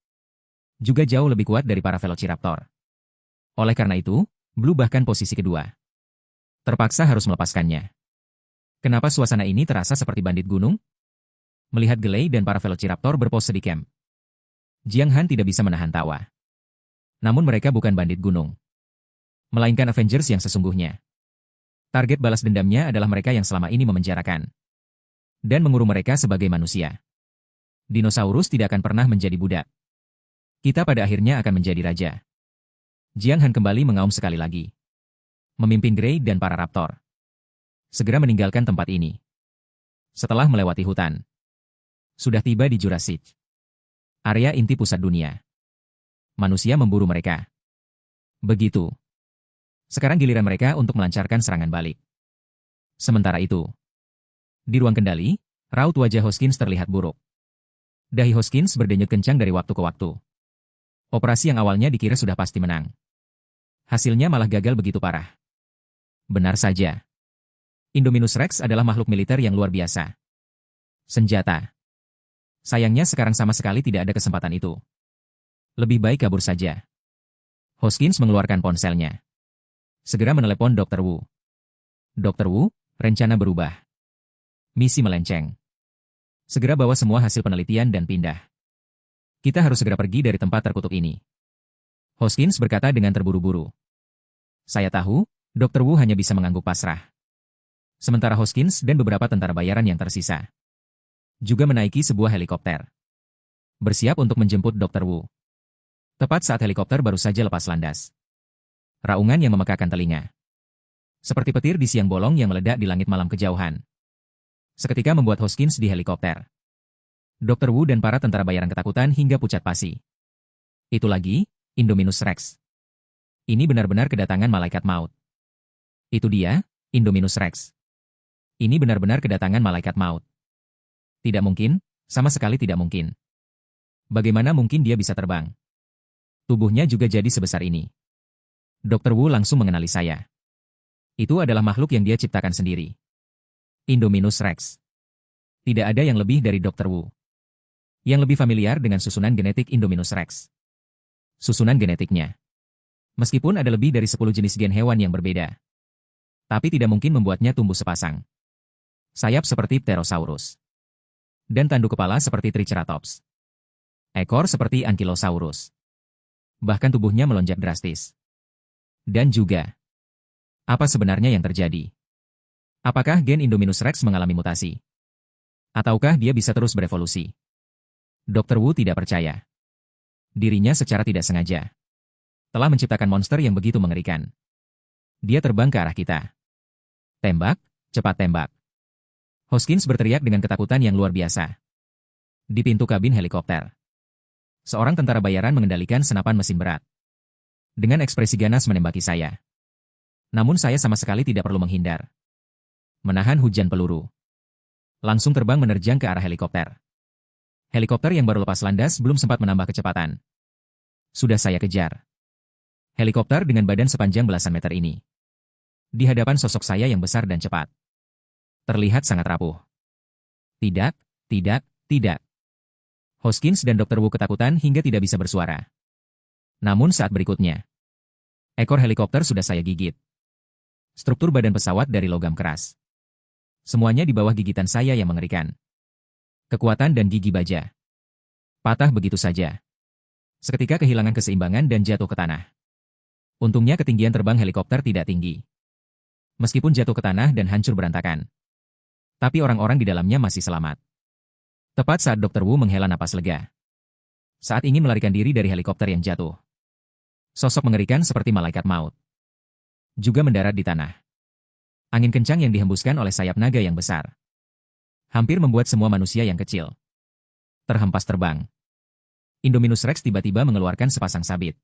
juga jauh lebih kuat dari para Velociraptor. Oleh karena itu, Blue bahkan posisi kedua. Terpaksa harus melepaskannya. Kenapa suasana ini terasa seperti bandit gunung? Melihat Gley dan para Velociraptor berpose di camp, Jiang Han tidak bisa menahan tawa. Namun mereka bukan bandit gunung. Melainkan Avengers yang sesungguhnya. Target balas dendamnya adalah mereka yang selama ini memenjarakan dan mengurung mereka sebagai manusia. Dinosaurus tidak akan pernah menjadi budak. Kita pada akhirnya akan menjadi raja. Jiang Han kembali mengaum sekali lagi. Memimpin Grey dan para raptor. Segera meninggalkan tempat ini. Setelah melewati hutan. Sudah tiba di Jurassic. Area inti pusat dunia. Manusia memburu mereka. Begitu. Sekarang giliran mereka untuk melancarkan serangan balik. Sementara itu, di ruang kendali, raut wajah Hoskins terlihat buruk. Dahi Hoskins berdenyut kencang dari waktu ke waktu. Operasi yang awalnya dikira sudah pasti menang. Hasilnya malah gagal begitu parah. Benar saja. Indominus Rex adalah makhluk militer yang luar biasa. Senjata. Sayangnya sekarang sama sekali tidak ada kesempatan itu. Lebih baik kabur saja. Hoskins mengeluarkan ponselnya. Segera menelepon Dr. Wu. Dr. Wu, rencana berubah. Misi melenceng. Segera bawa semua hasil penelitian dan pindah. Kita harus segera pergi dari tempat terkutuk ini. Hoskins berkata dengan terburu-buru. Saya tahu, Dr. Wu hanya bisa mengangguk pasrah. Sementara Hoskins dan beberapa tentara bayaran yang tersisa juga menaiki sebuah helikopter. Bersiap untuk menjemput Dr. Wu. Tepat saat helikopter baru saja lepas landas. Raungan yang memekakan telinga. Seperti petir di siang bolong yang meledak di langit malam kejauhan. Seketika membuat Hoskins di helikopter. Dr. Wu dan para tentara bayaran ketakutan hingga pucat pasi. Itu lagi, Indominus Rex. Ini benar-benar kedatangan malaikat maut. Itu dia, Indominus Rex. Ini benar-benar kedatangan malaikat maut. Tidak mungkin, sama sekali tidak mungkin. Bagaimana mungkin dia bisa terbang? Tubuhnya juga jadi sebesar ini. Dr. Wu langsung mengenali saya. Itu adalah makhluk yang dia ciptakan sendiri. Indominus Rex. Tidak ada yang lebih dari Dr. Wu yang lebih familiar dengan susunan genetik Indominus Rex. Susunan genetiknya. Meskipun ada lebih dari 10 jenis gen hewan yang berbeda. Tapi tidak mungkin membuatnya tumbuh sepasang. Sayap seperti Pterosaurus. Dan tanduk kepala seperti Triceratops. Ekor seperti Ankylosaurus. Bahkan tubuhnya melonjak drastis. Dan juga, apa sebenarnya yang terjadi? Apakah gen Indominus Rex mengalami mutasi? Ataukah dia bisa terus berevolusi? Dr. Wu tidak percaya. Dirinya secara tidak sengaja telah menciptakan monster yang begitu mengerikan. Dia terbang ke arah kita. Tembak, cepat tembak. Hoskins berteriak dengan ketakutan yang luar biasa. Di pintu kabin helikopter, seorang tentara bayaran mengendalikan senapan mesin berat. Dengan ekspresi ganas menembaki saya. Namun saya sama sekali tidak perlu menghindar. Menahan hujan peluru. Langsung terbang menerjang ke arah helikopter. Helikopter yang baru lepas landas belum sempat menambah kecepatan. Sudah saya kejar. Helikopter dengan badan sepanjang belasan meter ini. Di hadapan sosok saya yang besar dan cepat. Terlihat sangat rapuh. Tidak, tidak, tidak. Hoskins dan Dr. Wu ketakutan hingga tidak bisa bersuara. Namun saat berikutnya, ekor helikopter sudah saya gigit. Struktur badan pesawat dari logam keras. Semuanya di bawah gigitan saya yang mengerikan. Kekuatan dan gigi baja. Patah begitu saja. Seketika kehilangan keseimbangan dan jatuh ke tanah. Untungnya ketinggian terbang helikopter tidak tinggi. Meskipun jatuh ke tanah dan hancur berantakan. Tapi orang-orang di dalamnya masih selamat. Tepat saat Dr. Wu menghela napas lega. Saat ingin melarikan diri dari helikopter yang jatuh. Sosok mengerikan seperti malaikat maut. Juga mendarat di tanah. Angin kencang yang dihembuskan oleh sayap naga yang besar. Hampir membuat semua manusia yang kecil terhempas terbang. Indominus Rex tiba-tiba mengeluarkan sepasang sabit.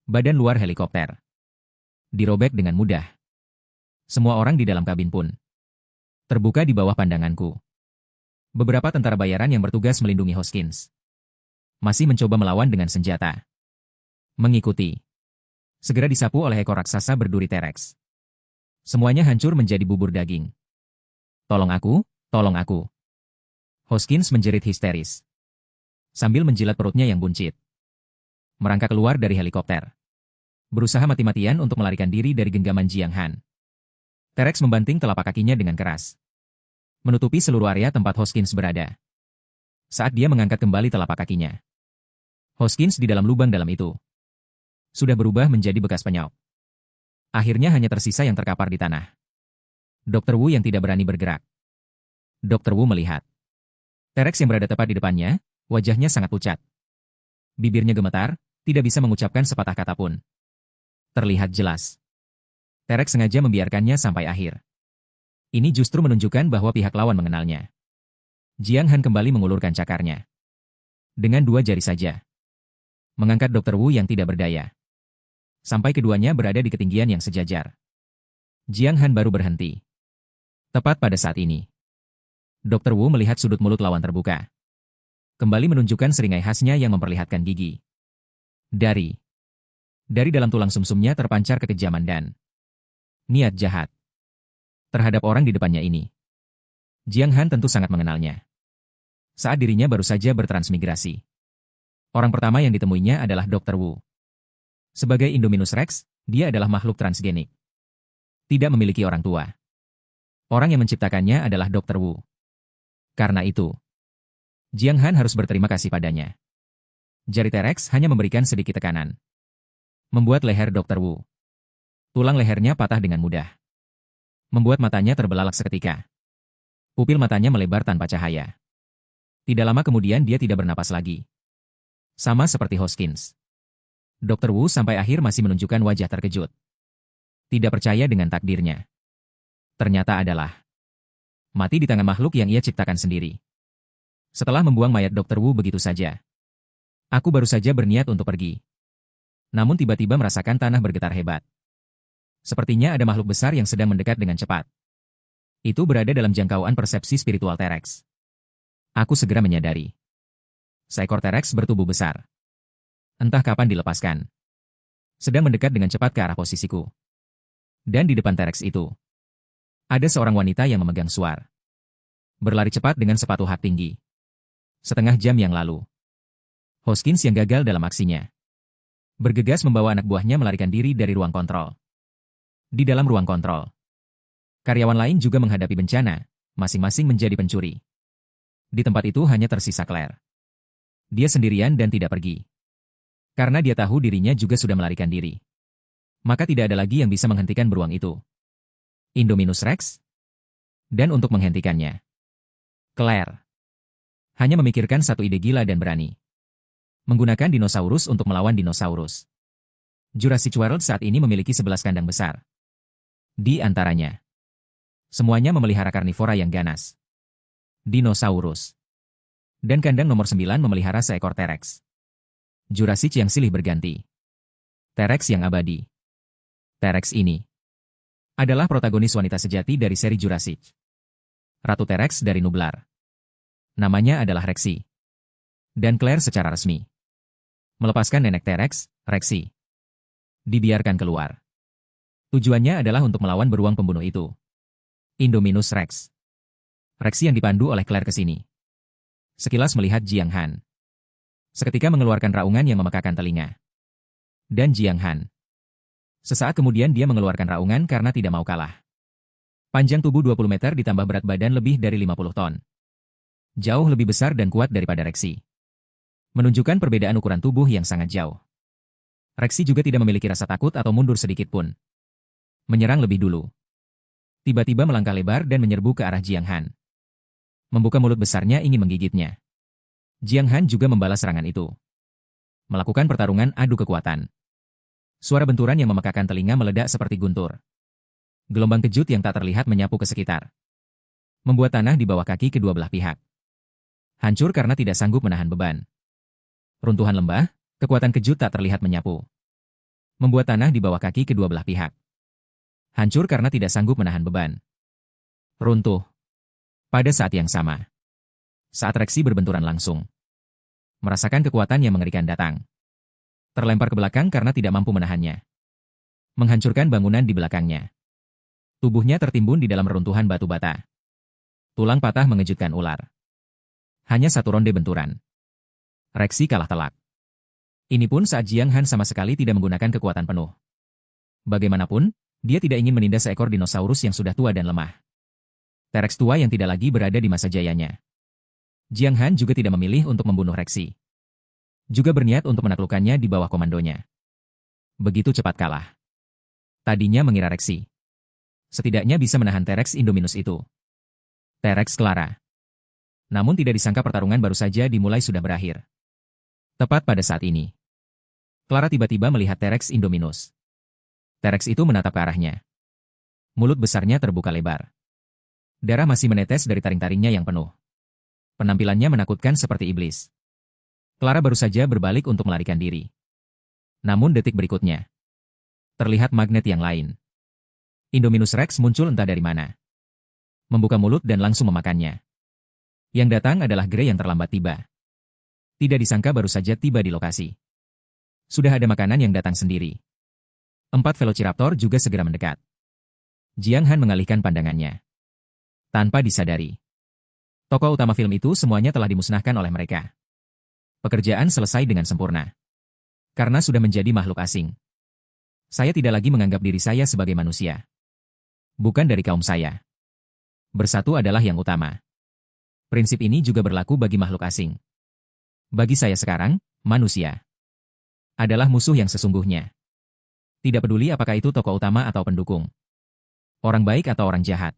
Badan luar helikopter dirobek dengan mudah. Semua orang di dalam kabin pun terbuka di bawah pandanganku. Beberapa tentara bayaran yang bertugas melindungi Hoskins masih mencoba melawan dengan senjata. Mengikuti. Segera disapu oleh ekor raksasa berduri T-Rex. Semuanya hancur menjadi bubur daging. Tolong aku, tolong aku. Hoskins menjerit histeris. Sambil menjilat perutnya yang buncit. Merangkak keluar dari helikopter. Berusaha mati-matian untuk melarikan diri dari genggaman Jiang Han. T-Rex membanting telapak kakinya dengan keras. Menutupi seluruh area tempat Hoskins berada. Saat dia mengangkat kembali telapak kakinya. Hoskins di dalam lubang dalam itu sudah berubah menjadi bekas penyok. Akhirnya hanya tersisa yang terkapar di tanah. Dr. Wu yang tidak berani bergerak. Dr. Wu melihat. T-Rex yang berada tepat di depannya, wajahnya sangat pucat. Bibirnya gemetar, tidak bisa mengucapkan sepatah kata pun. Terlihat jelas. T-Rex sengaja membiarkannya sampai akhir. Ini justru menunjukkan bahwa pihak lawan mengenalnya. Jiang Han kembali mengulurkan cakarnya. Dengan 2 jari saja. Mengangkat Dr. Wu yang tidak berdaya. Sampai keduanya berada di ketinggian yang sejajar. Jiang Han baru berhenti. Tepat pada saat ini. Dr. Wu melihat sudut mulut lawan terbuka. Kembali menunjukkan seringai khasnya yang memperlihatkan gigi. Dari dalam tulang sumsumnya terpancar kekejaman dan niat jahat. Terhadap orang di depannya ini. Jiang Han tentu sangat mengenalnya. saat dirinya baru saja bertransmigrasi. Orang pertama yang ditemuinya adalah Dr. Wu. Sebagai Indominus Rex, dia adalah makhluk transgenik. Tidak memiliki orang tua. Orang yang menciptakannya adalah Dr. Wu. Karena itu, Jiang Han harus berterima kasih padanya. Jari T-Rex hanya memberikan sedikit tekanan. Membuat leher Dr. Wu. Tulang lehernya patah dengan mudah. Membuat matanya terbelalak seketika. Pupil matanya melebar tanpa cahaya. Tidak lama kemudian dia tidak bernapas lagi. Sama seperti Hoskins. Dr. Wu sampai akhir masih menunjukkan wajah terkejut. Tidak percaya dengan takdirnya. Ternyata adalah mati di tangan makhluk yang ia ciptakan sendiri. Setelah membuang mayat Dr. Wu begitu saja, aku baru saja berniat untuk pergi. Namun tiba-tiba merasakan tanah bergetar hebat. Sepertinya ada makhluk besar yang sedang mendekat dengan cepat. Itu berada dalam jangkauan persepsi spiritual T-Rex. Aku segera menyadari. Seekor T-Rex bertubuh besar. Entah kapan dilepaskan. Sedang mendekat dengan cepat ke arah posisiku. Dan di depan T-Rex itu, ada seorang wanita yang memegang suar. Berlari cepat dengan sepatu hak tinggi. Setengah jam yang lalu, Hoskins yang gagal dalam aksinya bergegas membawa anak buahnya melarikan diri dari ruang kontrol. Di dalam ruang kontrol, karyawan lain juga menghadapi bencana, masing-masing menjadi pencuri. Di tempat itu hanya tersisa Claire. Dia sendirian dan tidak pergi. Karena dia tahu dirinya juga sudah melarikan diri. Maka tidak ada lagi yang bisa menghentikan beruang itu. Indominus Rex? Dan untuk menghentikannya, Claire hanya memikirkan satu ide gila dan berani. Menggunakan dinosaurus untuk melawan dinosaurus. Jurassic World saat ini memiliki 11 kandang besar. Di antaranya, semuanya memelihara karnivora yang ganas. Dinosaurus. Dan kandang nomor 9 memelihara seekor T-Rex. Jurassic yang silih berganti. T-Rex yang abadi. T-Rex ini adalah protagonis wanita sejati dari seri Jurassic. Ratu T-Rex dari Nublar. Namanya adalah Rexy. Dan Claire secara resmi melepaskan nenek T-Rex, Rexy. Dibiarkan keluar. Tujuannya adalah untuk melawan beruang pembunuh itu. Indominus Rex. Rexy yang dipandu oleh Claire ke sini. Sekilas melihat Jiang Han. Seketika mengeluarkan raungan yang memekakan telinga. Dan Jiang Han. Sesaat kemudian dia mengeluarkan raungan karena tidak mau kalah. Panjang tubuh 20 meter ditambah berat badan lebih dari 50 ton. Jauh lebih besar dan kuat daripada Rexy. Menunjukkan perbedaan ukuran tubuh yang sangat jauh. Rexy juga tidak memiliki rasa takut atau mundur sedikit pun. Menyerang lebih dulu. Tiba-tiba melangkah lebar dan menyerbu ke arah Jiang Han. Membuka mulut besarnya ingin menggigitnya. Jiang Han juga membalas serangan itu. Melakukan pertarungan adu kekuatan. Suara benturan yang memekakan telinga meledak seperti guntur. Gelombang kejut yang tak terlihat menyapu ke sekitar. Membuat tanah di bawah kaki kedua belah pihak hancur karena tidak sanggup menahan beban. Runtuhan lembah, kekuatan kejut tak terlihat menyapu. Membuat tanah di bawah kaki kedua belah pihak hancur karena tidak sanggup menahan beban. Runtuh. Pada saat yang sama, saat Rexy berbenturan langsung, merasakan kekuatan yang mengerikan datang. Terlempar ke belakang karena tidak mampu menahannya. Menghancurkan bangunan di belakangnya. Tubuhnya tertimbun di dalam reruntuhan batu bata. Tulang patah mengejutkan ular. Hanya satu ronde benturan. Rexy kalah telak. Ini pun saat Jiang Han sama sekali tidak menggunakan kekuatan penuh. Bagaimanapun, dia tidak ingin menindas seekor dinosaurus yang sudah tua dan lemah. T-Rex tua yang tidak lagi berada di masa jayanya. Jiang Han juga tidak memilih untuk membunuh Rexy. Juga berniat untuk menaklukkannya di bawah komandonya. Begitu cepat kalah. Tadinya mengira Rexy setidaknya bisa menahan T-Rex Indominus itu. T-Rex Clara. Namun tidak disangka pertarungan baru saja dimulai sudah berakhir. Tepat pada saat ini, Clara tiba-tiba melihat T-Rex Indominus. T-Rex itu menatap ke arahnya. Mulut besarnya terbuka lebar. Darah masih menetes dari taring-taringnya yang penuh. Penampilannya menakutkan seperti iblis. Clara baru saja berbalik untuk melarikan diri. Namun detik berikutnya, terlihat magnet yang lain. Indominus Rex muncul entah dari mana. Membuka mulut dan langsung memakannya. Yang datang adalah Grey yang terlambat tiba. Tidak disangka baru saja tiba di lokasi. Sudah ada makanan yang datang sendiri. 4 Velociraptor juga segera mendekat. Jiang Han mengalihkan pandangannya. Tanpa disadari, Tokoh utama film itu semuanya telah dimusnahkan oleh mereka. Pekerjaan selesai dengan sempurna. Karena sudah menjadi makhluk asing. Saya tidak lagi menganggap diri saya sebagai manusia. Bukan dari kaum saya. Bersatu adalah yang utama. Prinsip ini juga berlaku bagi makhluk asing. Bagi saya sekarang, manusia adalah musuh yang sesungguhnya. Tidak peduli apakah itu tokoh utama atau pendukung. Orang baik atau orang jahat.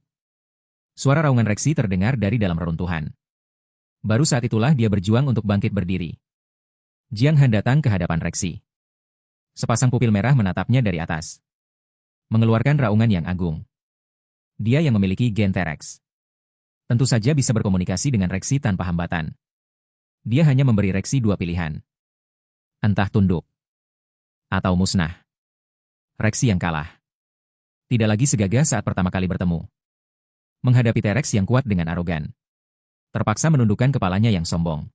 Suara raungan Rexy terdengar dari dalam reruntuhan. Baru saat itulah dia berjuang untuk bangkit berdiri. Jiang Han datang ke hadapan Rexy. Sepasang pupil merah menatapnya dari atas. Mengeluarkan raungan yang agung. Dia yang memiliki gen T-Rex. Tentu saja bisa berkomunikasi dengan Rexy tanpa hambatan. Dia hanya memberi Rexy dua pilihan. Entah tunduk. Atau musnah. Rexy yang kalah. Tidak lagi segagah saat pertama kali bertemu. Menghadapi T-Rex yang kuat dengan arogan. Terpaksa menundukkan kepalanya yang sombong.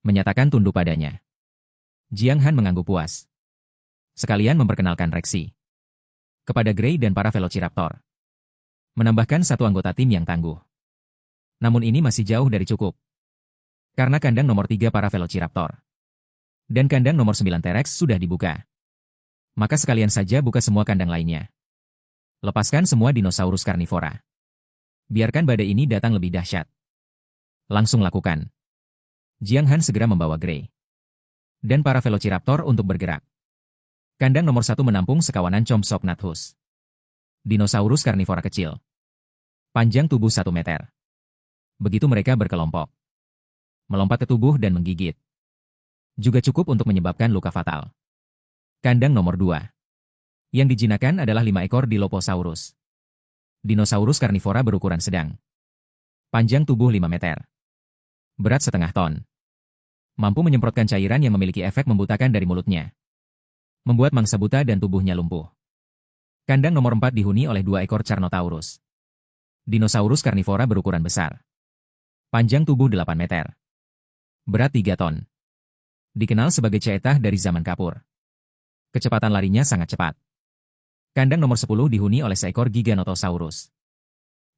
Menyatakan tunduk padanya. Jiang Han mengangguk puas. Sekalian memperkenalkan Rexy kepada Grey dan para Velociraptor. Menambahkan satu anggota tim yang tangguh. Namun ini masih jauh dari cukup. Karena kandang nomor 3 para Velociraptor dan kandang nomor 9 T-Rex sudah dibuka. Maka sekalian saja buka semua kandang lainnya. Lepaskan semua dinosaurus karnivora. Biarkan badai ini datang lebih dahsyat. Langsung lakukan. Jiang Han segera membawa Grey dan para Velociraptor untuk bergerak. Kandang nomor 1 menampung sekawanan Compsognathus. Dinosaurus karnivora kecil. Panjang tubuh 1 meter. Begitu mereka berkelompok. Melompat ke tubuh dan menggigit. Juga cukup untuk menyebabkan luka fatal. Kandang nomor 2. Yang dijinakan adalah 5 ekor Dilophosaurus. Dinosaurus karnivora berukuran sedang. Panjang tubuh 5 meter. Berat setengah ton. Mampu menyemprotkan cairan yang memiliki efek membutakan dari mulutnya. Membuat mangsa buta dan tubuhnya lumpuh. Kandang nomor 4 dihuni oleh 2 ekor Carnotaurus. Dinosaurus karnivora berukuran besar. Panjang tubuh 8 meter. Berat 3 ton. Dikenal sebagai Ceetah dari zaman kapur. Kecepatan larinya sangat cepat. Kandang nomor 10 dihuni oleh seekor Giganotosaurus.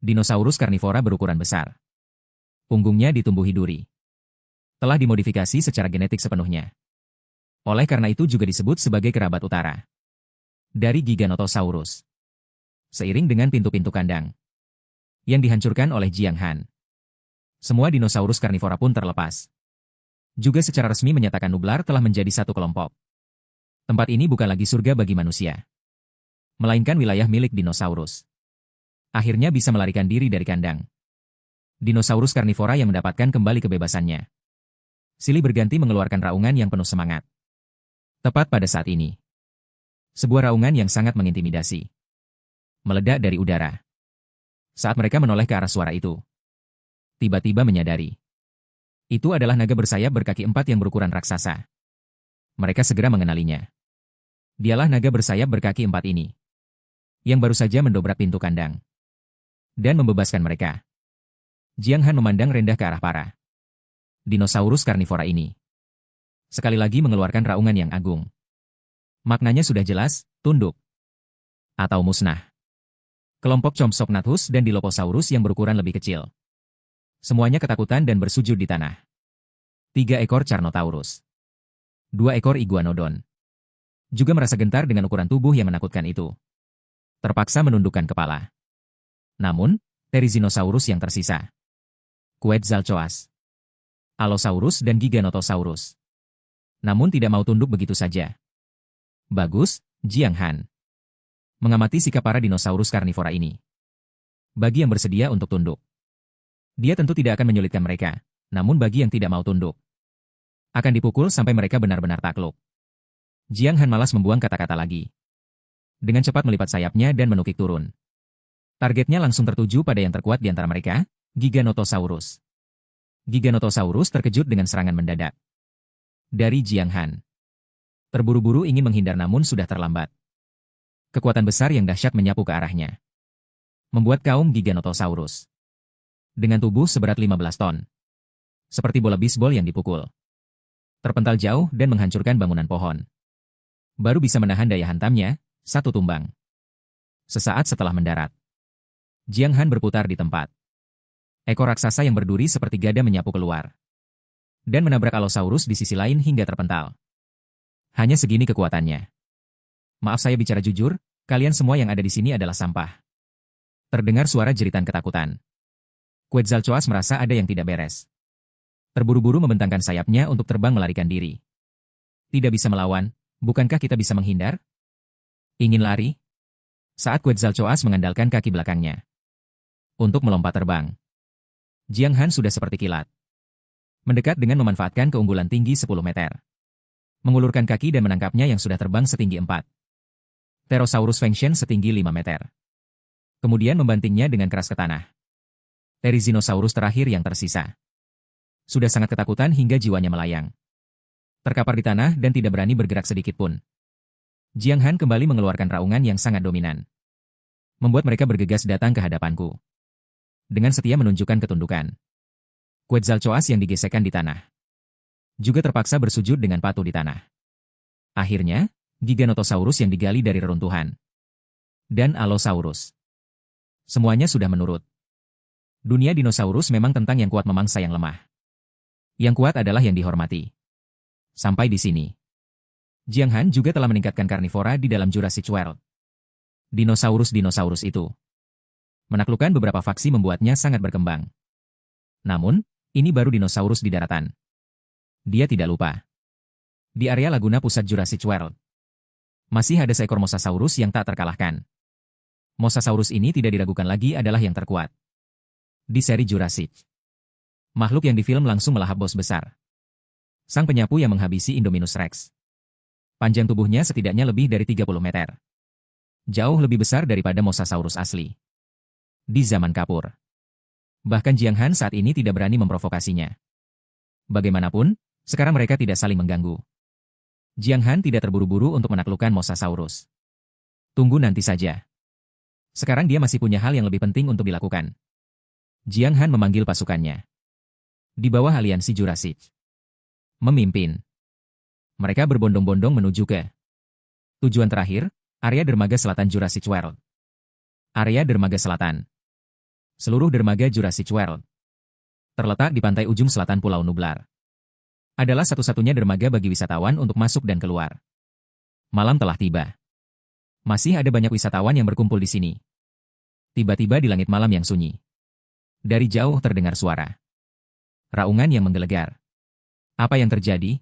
Dinosaurus karnivora berukuran besar. Punggungnya ditumbuhi duri. Telah dimodifikasi secara genetik sepenuhnya. Oleh karena itu juga disebut sebagai kerabat utara dari Giganotosaurus. Seiring dengan pintu-pintu kandang yang dihancurkan oleh Jiang Han, semua dinosaurus karnivora pun terlepas. Juga secara resmi menyatakan Nublar telah menjadi satu kelompok. Tempat ini bukan lagi surga bagi manusia, melainkan wilayah milik dinosaurus. Akhirnya bisa melarikan diri dari kandang. Dinosaurus karnivora yang mendapatkan kembali kebebasannya. Silih berganti mengeluarkan raungan yang penuh semangat. Tepat pada saat ini. Sebuah raungan yang sangat mengintimidasi. Meledak dari udara. Saat mereka menoleh ke arah suara itu. Tiba-tiba menyadari. Itu adalah naga bersayap berkaki 4 yang berukuran raksasa. Mereka segera mengenalinya. Dialah naga bersayap berkaki 4 ini. Yang baru saja mendobrak pintu kandang. Dan membebaskan mereka. Jiang Han memandang rendah ke arah para dinosaurus karnivora ini. Sekali lagi mengeluarkan raungan yang agung. Maknanya sudah jelas, tunduk. Atau musnah. Kelompok Compsognathus dan Dilophosaurus yang berukuran lebih kecil. Semuanya ketakutan dan bersujud di tanah. 3 ekor Carnotaurus. 2 ekor Iguanodon. Juga merasa gentar dengan ukuran tubuh yang menakutkan itu. Terpaksa menundukkan kepala. Namun, Therizinosaurus yang tersisa. Quetzalcoatl, Allosaurus dan Giganotosaurus. Namun tidak mau tunduk begitu saja. Bagus, Jiang Han. Mengamati sikap para dinosaurus karnivora ini. Bagi yang bersedia untuk tunduk, dia tentu tidak akan menyulitkan mereka. Namun bagi yang tidak mau tunduk, akan dipukul sampai mereka benar-benar takluk. Jiang Han malas membuang kata-kata lagi. Dengan cepat melipat sayapnya dan menukik turun. Targetnya langsung tertuju pada yang terkuat di antara mereka, Giganotosaurus. Giganotosaurus terkejut dengan serangan mendadak dari Jiang Han. Terburu-buru ingin menghindar namun sudah terlambat. Kekuatan besar yang dahsyat menyapu ke arahnya. Membuat kaum Giganotosaurus dengan tubuh seberat 15 ton. Seperti bola bisbol yang dipukul. Terpental jauh dan menghancurkan bangunan pohon. Baru bisa menahan daya hantamnya, satu tumbang. Sesaat setelah mendarat, Jiang Han berputar di tempat. Ekor raksasa yang berduri seperti gada menyapu keluar. Dan menabrak Allosaurus di sisi lain hingga terpental. Hanya segini kekuatannya. Maaf saya bicara jujur, kalian semua yang ada di sini adalah sampah. Terdengar suara jeritan ketakutan. Quetzalcoatl merasa ada yang tidak beres. Terburu-buru membentangkan sayapnya untuk terbang melarikan diri. Tidak bisa melawan, bukankah kita bisa menghindar? Ingin lari? Saat Quetzalcoatl mengandalkan kaki belakangnya untuk melompat terbang. Jiang Han sudah seperti kilat. Mendekat dengan memanfaatkan keunggulan tinggi 10 meter. Mengulurkan kaki dan menangkapnya yang sudah terbang setinggi 4. Pterosaurus Fengshen setinggi 5 meter. Kemudian membantingnya dengan keras ke tanah. Therizinosaurus terakhir yang tersisa. Sudah sangat ketakutan hingga jiwanya melayang. Terkapar di tanah dan tidak berani bergerak sedikit pun. Jiang Han kembali mengeluarkan raungan yang sangat dominan. Membuat mereka bergegas datang ke hadapanku. Dengan setia menunjukkan ketundukan. Quetzalcoatl yang digesekkan di tanah juga terpaksa bersujud dengan patuh di tanah. Akhirnya, Giganotosaurus yang digali dari reruntuhan. Dan Allosaurus. Semuanya sudah menurut. Dunia dinosaurus memang tentang yang kuat memangsa yang lemah. Yang kuat adalah yang dihormati. Sampai di sini. Jiang Han juga telah meningkatkan karnivora di dalam Jurassic World. Dinosaurus-dinosaurus itu menaklukkan beberapa faksi membuatnya sangat berkembang. Namun, ini baru dinosaurus di daratan. Dia tidak lupa. Di area Laguna Pusat Jurassic World, masih ada seekor Mosasaurus yang tak terkalahkan. Mosasaurus ini tidak diragukan lagi adalah yang terkuat di seri Jurassic. Makhluk yang di film langsung melahap bos besar. Sang penyapu yang menghabisi Indominus Rex. Panjang tubuhnya setidaknya lebih dari 30 meter. Jauh lebih besar daripada Mosasaurus asli. Di zaman Kapur. Bahkan Jiang Han saat ini tidak berani memprovokasinya. Bagaimanapun, sekarang mereka tidak saling mengganggu. Jiang Han tidak terburu-buru untuk menaklukkan Mosasaurus. Tunggu nanti saja. Sekarang dia masih punya hal yang lebih penting untuk dilakukan. Jiang Han memanggil pasukannya. Di bawah aliansi Jurassic. Memimpin. Mereka berbondong-bondong menuju ke tujuan terakhir, area dermaga selatan Jurassic World. Area dermaga selatan. Seluruh dermaga Jurassic World terletak di pantai ujung selatan Pulau Nublar. Adalah satu-satunya dermaga bagi wisatawan untuk masuk dan keluar. Malam telah tiba. Masih ada banyak wisatawan yang berkumpul di sini. Tiba-tiba di langit malam yang sunyi. Dari jauh terdengar suara raungan yang menggelegar. Apa yang terjadi?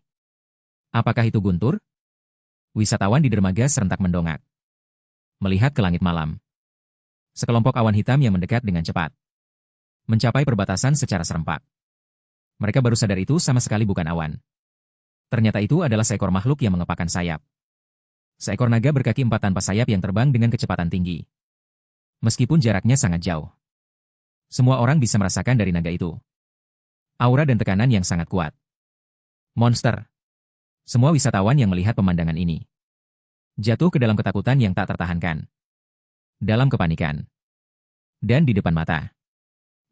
Apakah itu Guntur? Wisatawan di dermaga serentak mendongak. Melihat ke langit malam. Sekelompok awan hitam yang mendekat dengan cepat. Mencapai perbatasan secara serempak. Mereka baru sadar itu sama sekali bukan awan. Ternyata itu adalah seekor makhluk yang mengepakkan sayap. Seekor naga berkaki 4 tanpa sayap yang terbang dengan kecepatan tinggi. Meskipun jaraknya sangat jauh. Semua orang bisa merasakan dari naga itu aura dan tekanan yang sangat kuat. Monster. Semua wisatawan yang melihat pemandangan ini jatuh ke dalam ketakutan yang tak tertahankan. Dalam kepanikan. Dan di depan mata.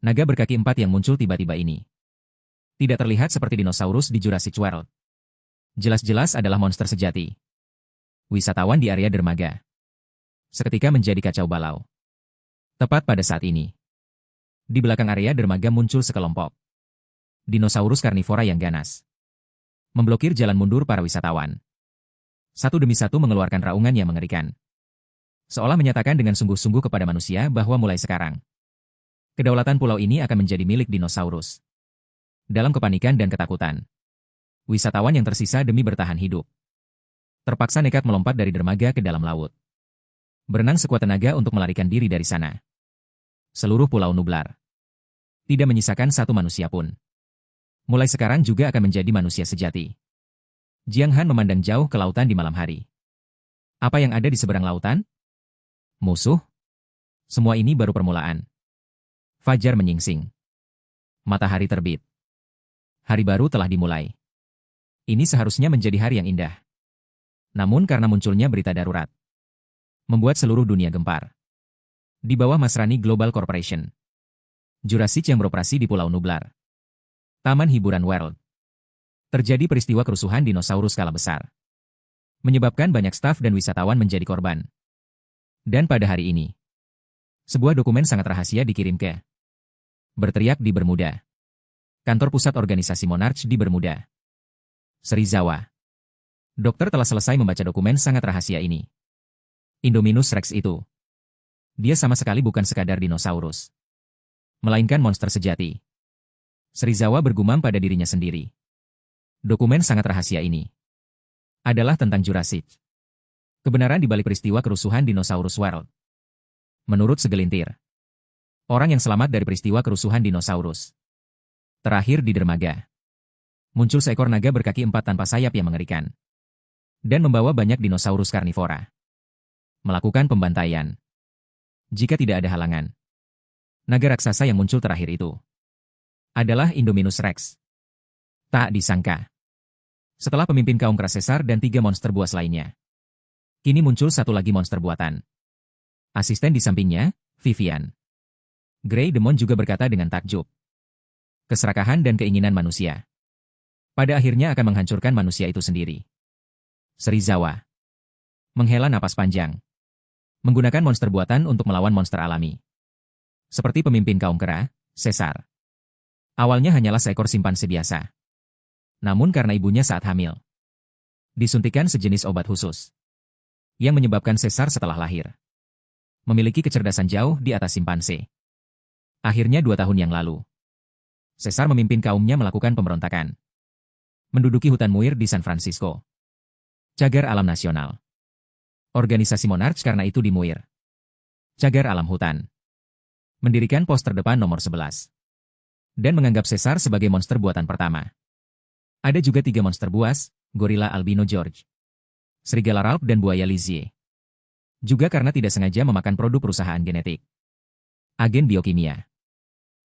Naga berkaki 4 yang muncul tiba-tiba ini tidak terlihat seperti dinosaurus di Jurassic World. Jelas-jelas adalah monster sejati. Wisatawan di area dermaga seketika menjadi kacau balau. Tepat pada saat ini, di belakang area dermaga muncul sekelompok dinosaurus karnivora yang ganas. Memblokir jalan mundur para wisatawan. Satu demi satu mengeluarkan raungan yang mengerikan. Seolah menyatakan dengan sungguh-sungguh kepada manusia bahwa mulai sekarang, kedaulatan pulau ini akan menjadi milik dinosaurus. Dalam kepanikan dan ketakutan, wisatawan yang tersisa demi bertahan hidup terpaksa nekat melompat dari dermaga ke dalam laut. Berenang sekuat tenaga untuk melarikan diri dari sana. Seluruh Pulau Nublar tidak menyisakan satu manusia pun. Mulai sekarang juga akan menjadi manusia sejati. Jiang Han memandang jauh ke lautan di malam hari. Apa yang ada di seberang lautan? Musuh? Semua ini baru permulaan. Fajar menyingsing. Matahari terbit. Hari baru telah dimulai. Ini seharusnya menjadi hari yang indah. Namun karena munculnya berita darurat, membuat seluruh dunia gempar. Di bawah Masrani Global Corporation, Jurassic yang beroperasi di Pulau Nublar, Taman Hiburan World, terjadi peristiwa kerusuhan dinosaurus skala besar. Menyebabkan banyak staf dan wisatawan menjadi korban. Dan pada hari ini, sebuah dokumen sangat rahasia dikirim ke Berteriak di Bermuda. Kantor pusat organisasi Monarch di Bermuda. Serizawa. Dokter telah selesai membaca dokumen sangat rahasia ini. Indominus Rex itu. Dia sama sekali bukan sekadar dinosaurus. Melainkan monster sejati. Serizawa bergumam pada dirinya sendiri. Dokumen sangat rahasia ini adalah tentang Jurassic. Kebenaran di balik peristiwa kerusuhan Dinosaurus World. Menurut segelintir orang yang selamat dari peristiwa kerusuhan dinosaurus terakhir di dermaga, muncul seekor naga berkaki 4 tanpa sayap yang mengerikan dan membawa banyak dinosaurus karnivora melakukan pembantaian. Jika tidak ada halangan, naga raksasa yang muncul terakhir itu adalah Indominus Rex. Tak disangka, setelah pemimpin kaum kera Caesar dan 3 monster buas lainnya, kini muncul satu lagi monster buatan. Asisten di sampingnya, Vivian Grey Demon juga berkata dengan takjub. Keserakahan dan keinginan manusia pada akhirnya akan menghancurkan manusia itu sendiri. Serizawa menghela napas panjang, menggunakan monster buatan untuk melawan monster alami. Seperti pemimpin kaum kera, Caesar. Awalnya hanyalah seekor simpanse biasa. Namun karena ibunya saat hamil disuntikan sejenis obat khusus yang menyebabkan Caesar setelah lahir memiliki kecerdasan jauh di atas simpanse. Akhirnya 2 tahun yang lalu, Caesar memimpin kaumnya melakukan pemberontakan. Menduduki hutan Muir di San Francisco. Cagar alam nasional. Organisasi Monarch karena itu di Muir. Cagar alam hutan. Mendirikan pos terdepan nomor 11. Dan menganggap Caesar sebagai monster buatan pertama. Ada juga 3 monster buas, gorila albino George, serigala Ralph dan buaya Lizzie. Juga karena tidak sengaja memakan produk perusahaan genetik. Agen biokimia.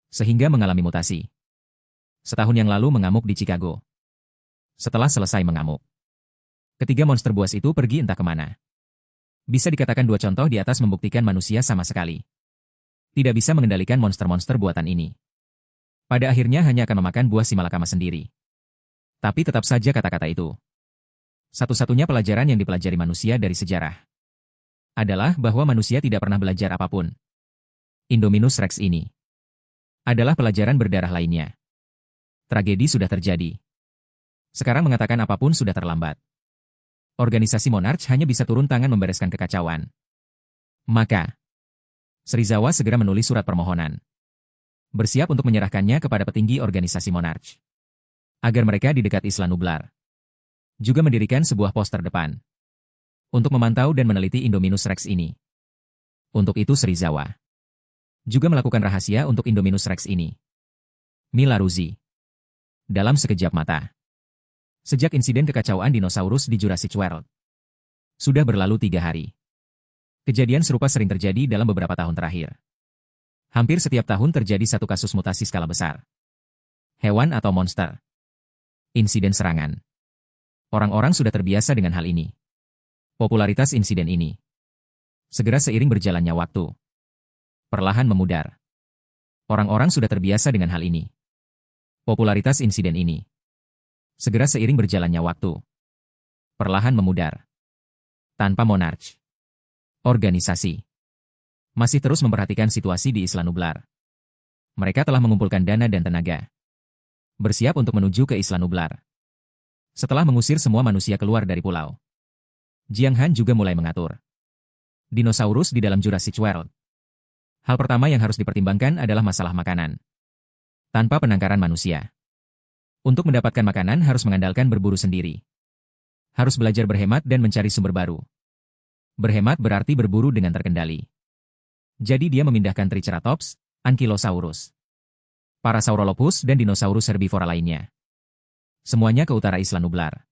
Sehingga mengalami mutasi. Setahun yang lalu mengamuk di Chicago. Setelah selesai mengamuk, ketiga monster buas itu pergi entah kemana. Bisa dikatakan 2 contoh di atas membuktikan manusia sama sekali tidak bisa mengendalikan monster-monster buatan ini. Pada akhirnya hanya akan memakan buah si malakama sendiri. Tapi tetap saja kata-kata itu satu-satunya pelajaran yang dipelajari manusia dari sejarah adalah bahwa manusia tidak pernah belajar apapun. Indominus Rex ini adalah pelajaran berdarah lainnya. Tragedi sudah terjadi. Sekarang mengatakan apapun sudah terlambat. Organisasi Monarch hanya bisa turun tangan membereskan kekacauan. Maka, Serizawa segera menulis surat permohonan. Bersiap untuk menyerahkannya kepada petinggi organisasi Monarch. Agar mereka di dekat Isla Nublar juga mendirikan sebuah pos terdepan untuk memantau dan meneliti Indominus Rex ini. Untuk itu Serizawa juga melakukan rahasia untuk Indominus Rex ini. Mila Ruzi. Dalam sekejap mata. Sejak insiden kekacauan dinosaurus di Jurassic World. Sudah berlalu 3 hari. Kejadian serupa sering terjadi dalam beberapa tahun terakhir. Hampir setiap tahun terjadi satu kasus mutasi skala besar. Hewan atau monster. Insiden serangan. Orang-orang sudah terbiasa dengan hal ini. Popularitas insiden ini segera seiring berjalannya waktu perlahan memudar. Orang-orang sudah terbiasa dengan hal ini. Popularitas insiden ini segera seiring berjalannya waktu perlahan memudar. Tanpa Monarch, organisasi masih terus memperhatikan situasi di Isla Nublar. Mereka telah mengumpulkan dana dan tenaga. Bersiap untuk menuju ke Isla Nublar. Setelah mengusir semua manusia keluar dari pulau, Jiang Han juga mulai mengatur dinosaurus di dalam Jurassic World. Hal pertama yang harus dipertimbangkan adalah masalah makanan. Tanpa penangkaran manusia. Untuk mendapatkan makanan harus mengandalkan berburu sendiri. Harus belajar berhemat dan mencari sumber baru. Berhemat berarti berburu dengan terkendali. Jadi dia memindahkan Triceratops, Ankylosaurus, Parasaurolophus dan dinosaurus herbivora lainnya. Semuanya ke utara Isla Nublar.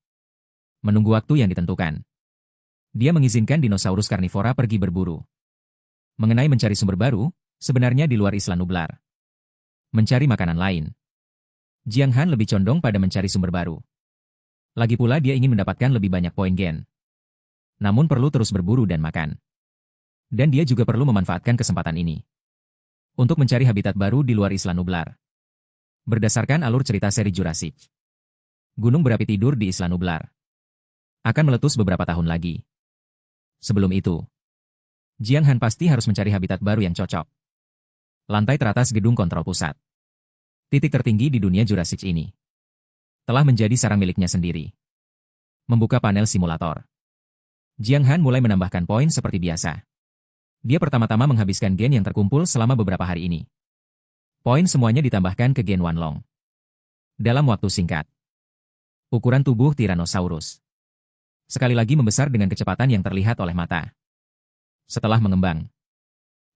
Menunggu waktu yang ditentukan. Dia mengizinkan dinosaurus karnivora pergi berburu. Mengenai mencari sumber baru, sebenarnya di luar Isla Nublar. Mencari makanan lain. Jiang Han lebih condong pada mencari sumber baru. Lagi pula dia ingin mendapatkan lebih banyak poin gen. Namun perlu terus berburu dan makan. Dan dia juga perlu memanfaatkan kesempatan ini untuk mencari habitat baru di luar Isla Nublar. Berdasarkan alur cerita seri Jurassic, gunung berapi tidur di Isla Nublar akan meletus beberapa tahun lagi. Sebelum itu, Jiang Han pasti harus mencari habitat baru yang cocok. Lantai teratas gedung kontrol pusat Titik tertinggi di dunia Jurassic ini telah menjadi sarang miliknya sendiri. Membuka panel simulator. Jiang Han mulai menambahkan poin seperti biasa. Dia pertama-tama menghabiskan gen yang terkumpul selama beberapa hari ini. Poin semuanya ditambahkan ke gen Wanlong. Dalam waktu singkat. Ukuran tubuh Tyrannosaurus sekali lagi membesar dengan kecepatan yang terlihat oleh mata. Setelah mengembang,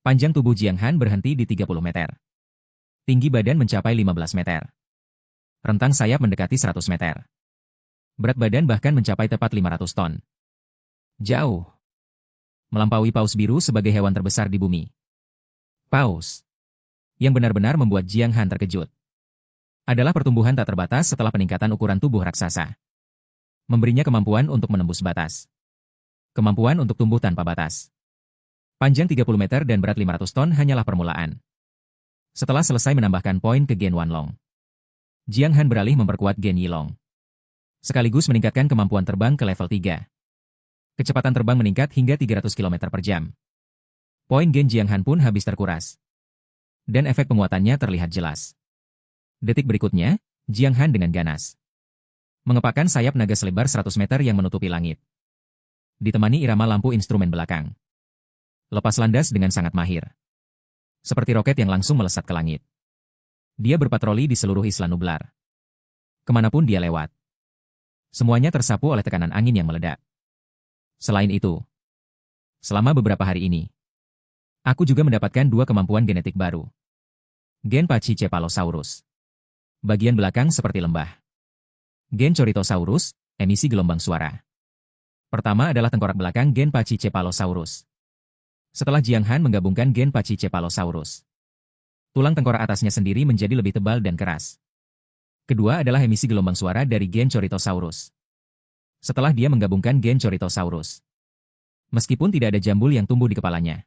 panjang tubuh Jiang Han berhenti di 30 meter. Tinggi badan mencapai 15 meter. Rentang sayap mendekati 100 meter. Berat badan bahkan mencapai tepat 500 ton. Jauh. Melampaui paus biru sebagai hewan terbesar di bumi. Paus yang benar-benar membuat Jiang Han terkejut adalah pertumbuhan tak terbatas setelah peningkatan ukuran tubuh raksasa. Memberinya kemampuan untuk menembus batas. Kemampuan untuk tumbuh tanpa batas. Panjang 30 meter dan berat 500 ton hanyalah permulaan. Setelah selesai menambahkan poin ke gen Wanlong, Jiang Han beralih memperkuat gen Yilong. Sekaligus meningkatkan kemampuan terbang ke level 3. Kecepatan terbang meningkat hingga 300 km per jam. Poin gen Jiang Han pun habis terkuras. Dan efek penguatannya terlihat jelas. Detik berikutnya, Jiang Han dengan ganas mengepakkan sayap naga selebar 100 meter yang menutupi langit. Ditemani irama lampu instrumen belakang. Lepas landas dengan sangat mahir. Seperti roket yang langsung melesat ke langit. Dia berpatroli di seluruh Isla Nublar. Kemanapun dia lewat. Semuanya tersapu oleh tekanan angin yang meledak. Selain itu, selama beberapa hari ini, aku juga mendapatkan 2 kemampuan genetik baru. Gen Pachycephalosaurus. Bagian belakang seperti lembah. Gen Corythosaurus, emisi gelombang suara. Pertama adalah tengkorak belakang gen Pachycephalosaurus. Setelah Jiang Han menggabungkan gen Pachycephalosaurus, tulang tengkorak atasnya sendiri menjadi lebih tebal dan keras. Kedua adalah emisi gelombang suara dari gen Corythosaurus. Setelah dia menggabungkan gen Corythosaurus, meskipun tidak ada jambul yang tumbuh di kepalanya,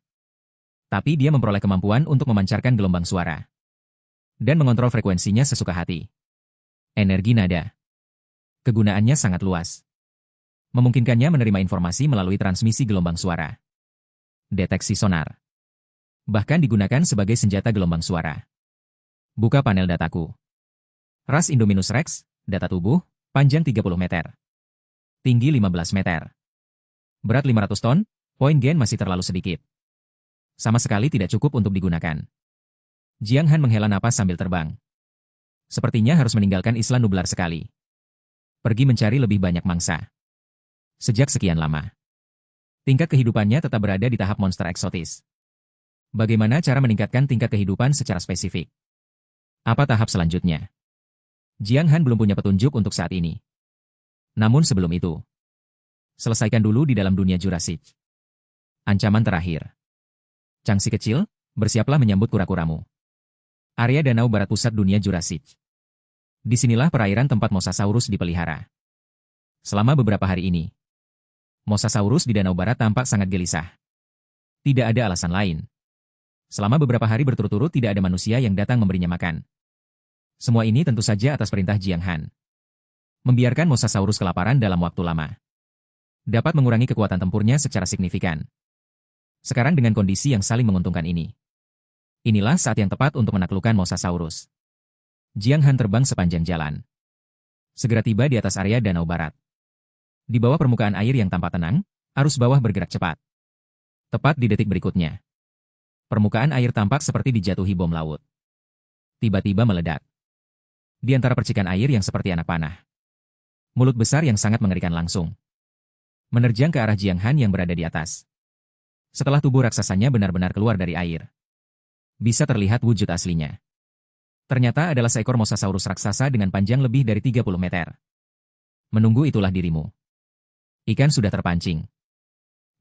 tapi dia memperoleh kemampuan untuk memancarkan gelombang suara dan mengontrol frekuensinya sesuka hati. Energi nada. Kegunaannya sangat luas. Memungkinkannya menerima informasi melalui transmisi gelombang suara. Deteksi sonar. Bahkan digunakan sebagai senjata gelombang suara. Buka panel dataku. Ras Indominus Rex, data tubuh, panjang 30 meter. Tinggi 15 meter. Berat 500 ton, poin gen masih terlalu sedikit. Sama sekali tidak cukup untuk digunakan. Jiang Han menghela napas sambil terbang. Sepertinya harus meninggalkan Isla Nublar sekali. Pergi mencari lebih banyak mangsa. Sejak sekian lama, tingkat kehidupannya tetap berada di tahap monster eksotis. Bagaimana cara meningkatkan tingkat kehidupan secara spesifik? Apa tahap selanjutnya? Jiang Han belum punya petunjuk untuk saat ini. Namun sebelum itu, selesaikan dulu di dalam dunia Jurassic. Ancaman terakhir. Changsi kecil, bersiaplah menyambut kura-kuramu. Area Danau Barat Pusat Dunia Jurassic. Disinilah perairan tempat Mosasaurus dipelihara. Selama beberapa hari ini, Mosasaurus di Danau Barat tampak sangat gelisah. Tidak ada alasan lain. Selama beberapa hari berturut-turut tidak ada manusia yang datang memberinya makan. Semua ini tentu saja atas perintah Jiang Han. Membiarkan Mosasaurus kelaparan dalam waktu lama dapat mengurangi kekuatan tempurnya secara signifikan. Sekarang dengan kondisi yang saling menguntungkan ini, inilah saat yang tepat untuk menaklukkan Mosasaurus. Jiang Han terbang sepanjang jalan. Segera tiba di atas area Danau Barat. Di bawah permukaan air yang tampak tenang, arus bawah bergerak cepat. Tepat di detik berikutnya, permukaan air tampak seperti dijatuhi bom laut. Tiba-tiba meledak. Di antara percikan air yang seperti anak panah, mulut besar yang sangat mengerikan langsung menerjang ke arah Jiang Han yang berada di atas. Setelah tubuh raksasanya benar-benar keluar dari air, bisa terlihat wujud aslinya. Ternyata adalah seekor Mosasaurus raksasa dengan panjang lebih dari 30 meter. Menunggu itulah dirimu. Ikan sudah terpancing.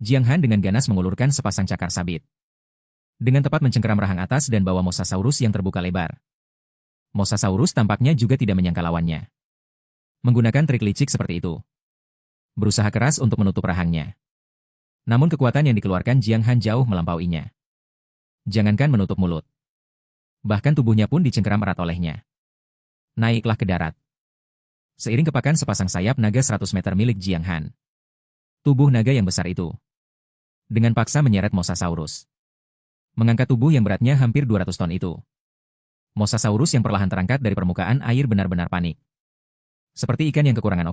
Jiang Han dengan ganas mengulurkan sepasang cakar sabit. Dengan tepat mencengkeram rahang atas dan bawah Mosasaurus yang terbuka lebar. Mosasaurus tampaknya juga tidak menyangka lawannya. Menggunakan trik licik seperti itu, berusaha keras untuk menutup rahangnya. Namun kekuatan yang dikeluarkan Jiang Han jauh melampauinya. Jangankan menutup mulut, bahkan tubuhnya pun dicengkeram erat olehnya. Naiklah ke darat. Seiring kepakan sepasang sayap naga 100 meter milik Jiang Han, tubuh naga yang besar itu dengan paksa menyeret Mosasaurus. Mengangkat tubuh yang beratnya hampir 200 ton itu. Mosasaurus yang perlahan terangkat dari permukaan air benar-benar panik. Seperti ikan yang kekurangan